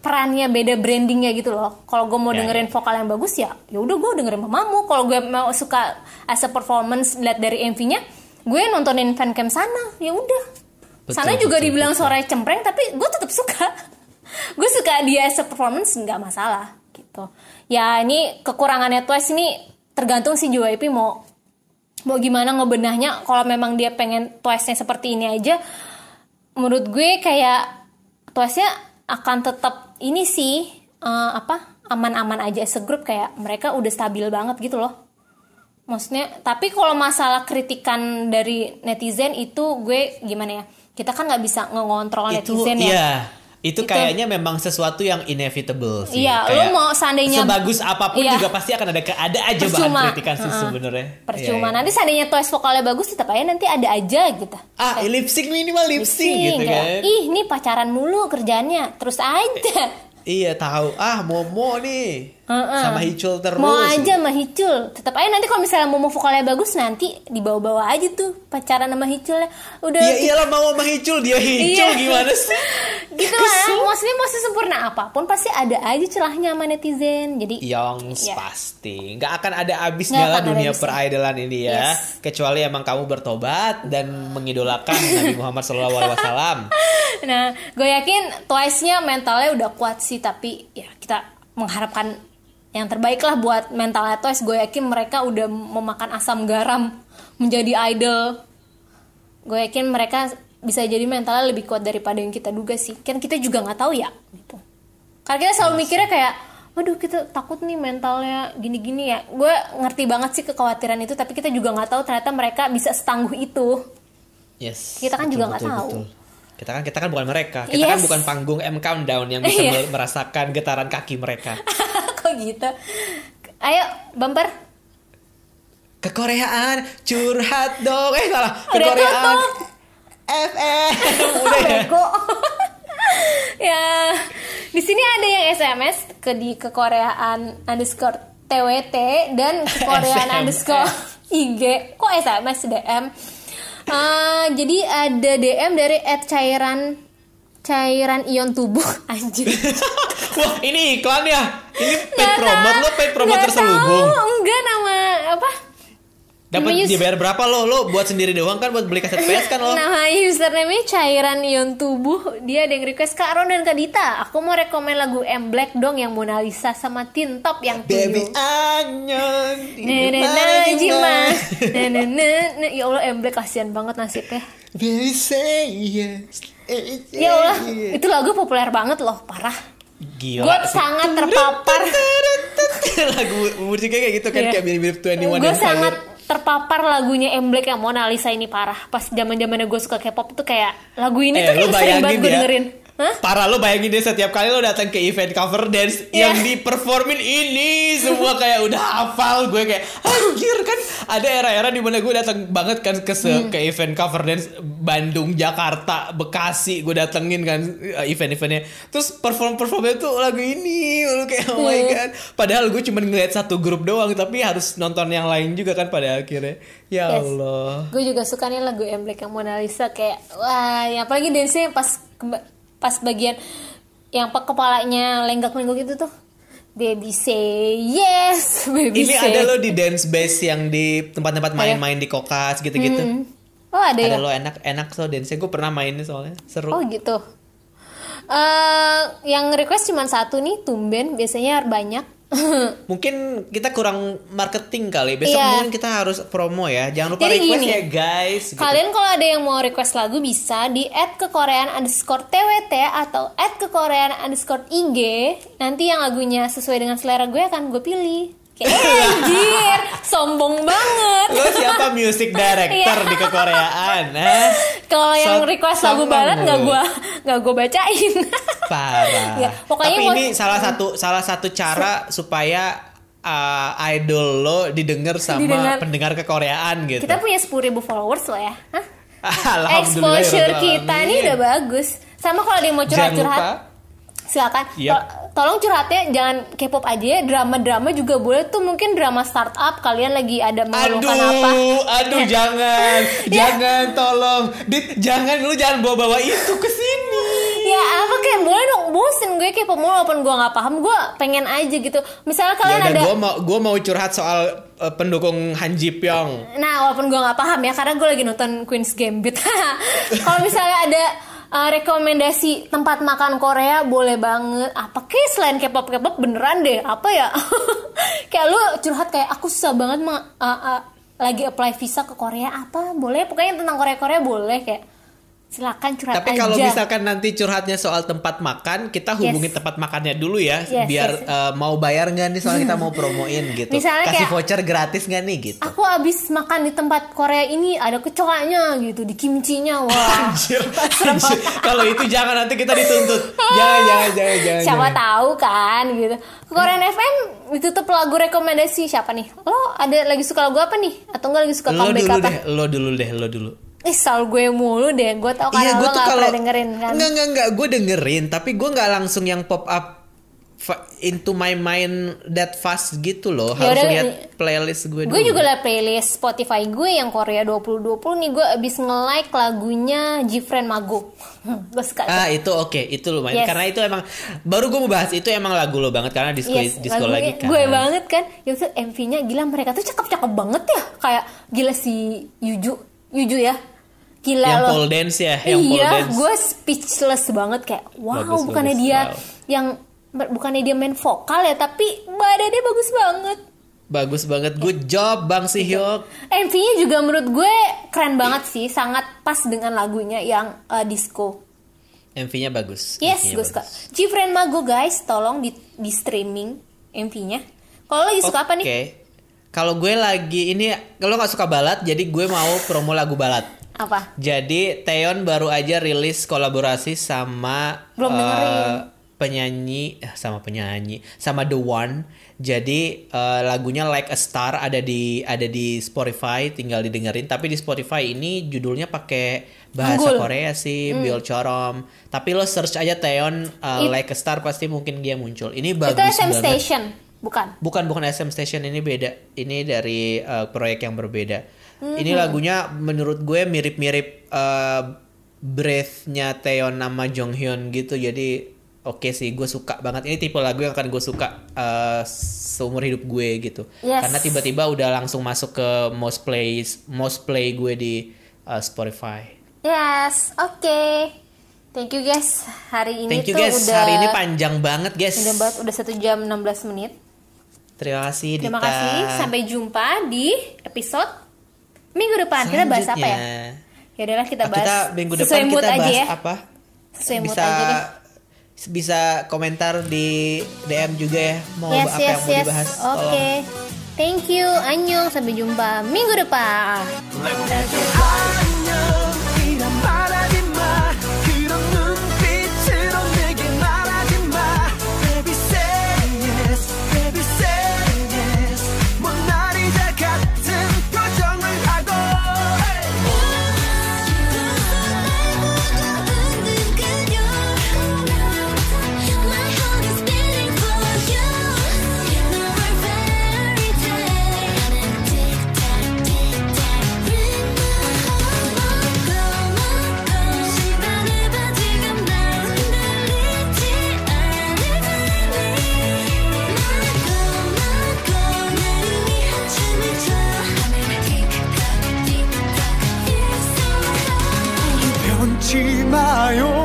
perannya, beda brandingnya gitu loh. Kalau gue mau dengerin vokal yang bagus ya udah gue dengerin Mamamoo. Kalau gue mau suka as a performance lihat dari MV-nya, gue nontonin fancam sana. Ya udah. Sana juga dibilang suaranya cempreng tapi gue tetap suka. Gue suka dia as a performance, nggak masalah gitu. Ya ini kekurangannya Twice ini tergantung si JYP mau gimana ngebenahnya. Kalau memang dia pengen Twice-nya seperti ini aja, menurut gue kayak Twice-nya akan tetap ini sih aman-aman aja as a group, kayak mereka udah stabil banget gitu loh. Maksudnya, tapi kalau masalah kritikan dari netizen itu gue gimana ya? Kita kan nggak bisa ngontrol netizen ya. Itu kayaknya memang sesuatu yang inevitable sih. Iya, lo mau seandainya sebagus apapun juga pasti akan ada aja bahan kritikan sih sebenarnya. Percuma. Nanti seandainya Twice vokalnya bagus tetap aja nanti ada aja gitu. Lip sync minimal lip sync gitu kan. Ini pacaran mulu kerjaannya, terus aja. Iya tahu. Momo nih. Sama Hicul terus. Mau aja sama Hicul. Tetap aja nanti kalau misalnya Momo vokalnya bagus nanti dibawa-bawa aja tuh pacaran sama Hicul ya. Udah. Iya iyalah mau sama Hicul, dia Hicul gimana sih? Gitu lah. Maksudnya mau sesempurna apapun pasti ada aja celahnya sama netizen. Jadi Yongs pasti nggak akan ada habisnya lah dunia peridolan ini ya. Kecuali emang kamu bertobat dan mengidolakan Nabi Muhammad SAW. Nah, gue yakin Twice-nya mentalnya udah kuat sih, tapi ya kita mengharapkan yang terbaik lah buat mentalnya Twice. Gue yakin mereka udah memakan asam garam menjadi idol. Gue yakin mereka bisa jadi mentalnya lebih kuat daripada yang kita duga sih. Kan kita juga nggak tahu ya gitu. Karena kita selalu mikirnya kayak, waduh kita takut nih mentalnya gini-gini ya. Gue ngerti banget sih kekhawatiran itu, tapi kita juga nggak tahu ternyata mereka bisa setangguh itu. Kita kan juga nggak tahu. Kita kan bukan mereka. Kita kan bukan panggung M Countdown yang bisa merasakan getaran kaki mereka. Kok gitu? Ayo, bumper. Kekoreaan, curhat dong. Salah. Kekoreaan. FM. Udah ya. Ya, di sini ada yang SMS di kekoreaan _TWT dan kekoreaan _IG. Kok SMS DM? Jadi ada DM dari @cairan cairan ion tubuh. Anjir. Wah, ini iklan ya? Ini paid promote, lo paid promote terselubung. Enggak, nama apa? Dapat dibayar berapa lo? Lo buat sendiri doang kan, buat beli kaset PS kan lo? Nama username-nya cairan ion tubuh. Dia ada yang request, Kak Ron dan Kak Dita, aku mau rekomen lagu M Black dong yang Mona Lisa sama Tin Top yang Baby Anyon. Ya Allah, M Black kasihan banget nasibnya. Baby say yes. Ya Allah, itu lagu populer banget loh, parah. Gila. Gue sangat terpapar. Lagu musiknya kayak gitu kan, kayak mirip-mirip 21 Gue sangat terpapar lagunya M Black yang Mona Lisa ini, parah. Pas zaman-zamannya gue suka K-pop tuh kayak lagu ini tuh kayak sering banget gue dengerin. Hah? Parah, lo bayangin deh setiap kali lo datang ke event cover dance yang diperformin ini semua kayak udah hafal. Gue kayak anjir, kan ada era-era di mana gue datang banget kan ke event cover dance Bandung, Jakarta, Bekasi, gue datengin kan event-eventnya. Terus performnya tuh lagu ini, lo kayak oh my god. Padahal gue cuma ngeliat satu grup doang, tapi harus nonton yang lain juga kan pada akhirnya. Ya Allah. Gue juga suka nih lagu M Black yang Mona Lisa, kayak wah, apalagi dance-nya pas bagian yang kepalanya lenggak-lenggok itu tuh, baby say yes, baby ini say. Ada lo di dance base yang di tempat-tempat main-main di kokas gitu-gitu. Oh ada ya? Lo enak so dance-nya, gue pernah main soalnya seru. Oh gitu. Yang request cuma satu nih, tumben, biasanya banyak. Mungkin kita kurang marketing kali. Besok mungkin kita harus promo ya. Jangan lupa jadi request gini, ya guys gitu. Kalian kalau ada yang mau request lagu bisa di @kekorean_twt atau @kekorean_ig. Nanti yang lagunya sesuai dengan selera gue akan gue pilih. Kayak anjir, sombong banget. Lo siapa music director di kekoreaan? Kalau yang request lagu barat nggak gue bacain. Parah. Ya, pokoknya tapi ini salah satu cara supaya idol lo didengar sama pendengar kekoreaan gitu. Kita punya 10.000 followers loh ya. Hah? Exposure kita nih udah bagus. Sama kalau dia mau curhat-curhat, silakan. Tolong curhatnya jangan K-pop aja ya, drama-drama juga boleh tuh, mungkin drama startup kalian lagi ada mengeluhkan apa. Aduh jangan tolong. Jangan bawa itu ke sini. Ya apa, kayak boleh dong, bosen gue K-pop mulu walaupun gue nggak paham, gue pengen aja gitu. Misalnya kalian ada. Gue mau curhat soal pendukung Han Ji Pyong. Nah walaupun gue nggak paham ya, karena gue lagi nonton Queen's Gambit. Kalau misalnya ada rekomendasi tempat makan Korea boleh banget. Apa kayak selain K-pop beneran deh, apa ya? Kayak lu curhat kayak aku susah banget lagi apply visa ke Korea, apa boleh, pokoknya tentang Korea boleh, kayak silakan curhat aja. Tapi kalau misalkan nanti curhatnya soal tempat makan, kita hubungin tempat makannya dulu ya, biar mau bayar nggak nih, soalnya kita mau promoin gitu. Misalnya kasih kayak, voucher gratis nggak nih gitu. Aku abis makan di tempat Korea ini ada kecoanya gitu, di kimchinya, wah. Anjir. Kalau itu jangan, nanti kita dituntut. Jangan. Siapa tahu kan gitu. Korean FM ditutup lagu rekomendasi siapa nih? Lo ada lagi suka lagu apa nih? Atau enggak lagi suka comeback apa? Lo dulu. Soal gue mulu deh, gue tau karena lo gak pernah dengerin kan. Enggak, gue dengerin, tapi gue gak langsung yang pop up into my mind that fast gitu loh. Harus lihat playlist gue dulu. Gue juga liat playlist Spotify gue yang Korea 2020 nih. Gue abis nge-like lagunya Jifren Mago. Gue suka. Itu oke, itu lumayan. Karena itu emang, baru gue mau bahas, itu emang lagu lo banget, karena disco lagi kan. Gue banget kan. Itu MV-nya gila, mereka tuh cakep-cakep banget ya. Kayak gila si Yuju ya. Gila yang loh. pole dance ya, yang pole dance. Gue speechless banget, kayak wow, bukannya dia main vokal ya, tapi badannya bagus banget. Bagus banget, good job Bang Sihyuk. MV-nya juga menurut gue keren banget sih, sangat pas dengan lagunya yang disco. MV-nya bagus. Yes, gue suka. Jifren Mago guys, tolong di streaming MV-nya. Kalau lagi suka apa nih? Oke. Kalau gue lagi ini, kalau nggak suka balad, jadi gue mau promo lagu balad. Apa? Jadi Taeyeon baru aja rilis kolaborasi sama penyanyi sama The One. Jadi lagunya Like a Star ada di Spotify, tinggal didengerin. Tapi di Spotify ini judulnya pakai bahasa Korea sih, Byeolchorom. Tapi lo search aja Taeyeon Like a Star, pasti mungkin dia muncul. Ini bagus banget. Itu SM Station, bukan SM Station, ini beda. Ini dari proyek yang berbeda. Ini lagunya menurut gue mirip-mirip breath-nya Taeyeon sama Jonghyun gitu. Jadi oke sih, gue suka banget. Ini tipe lagu yang akan gue suka seumur hidup gue gitu. Yes. Karena tiba-tiba udah langsung masuk ke most play gue di Spotify. Yes, oke. Thank you guys. Hari ini Thank you guys. Hari ini panjang banget guys. Panjang banget, udah 1 jam 16 menit. Terima kasih Dita. Terima kasih. Sampai jumpa di episode minggu depan. Kita bahas apa ya? Ya udahlah kita bahas. Minggu depan kita bahas ya. Apa? Sesuai mood aja deh. Bisa komentar di DM juga ya. Mau apa yang mau dibahas. Oke. Thank you. Annyeong. Sampai jumpa minggu depan. 변치 마요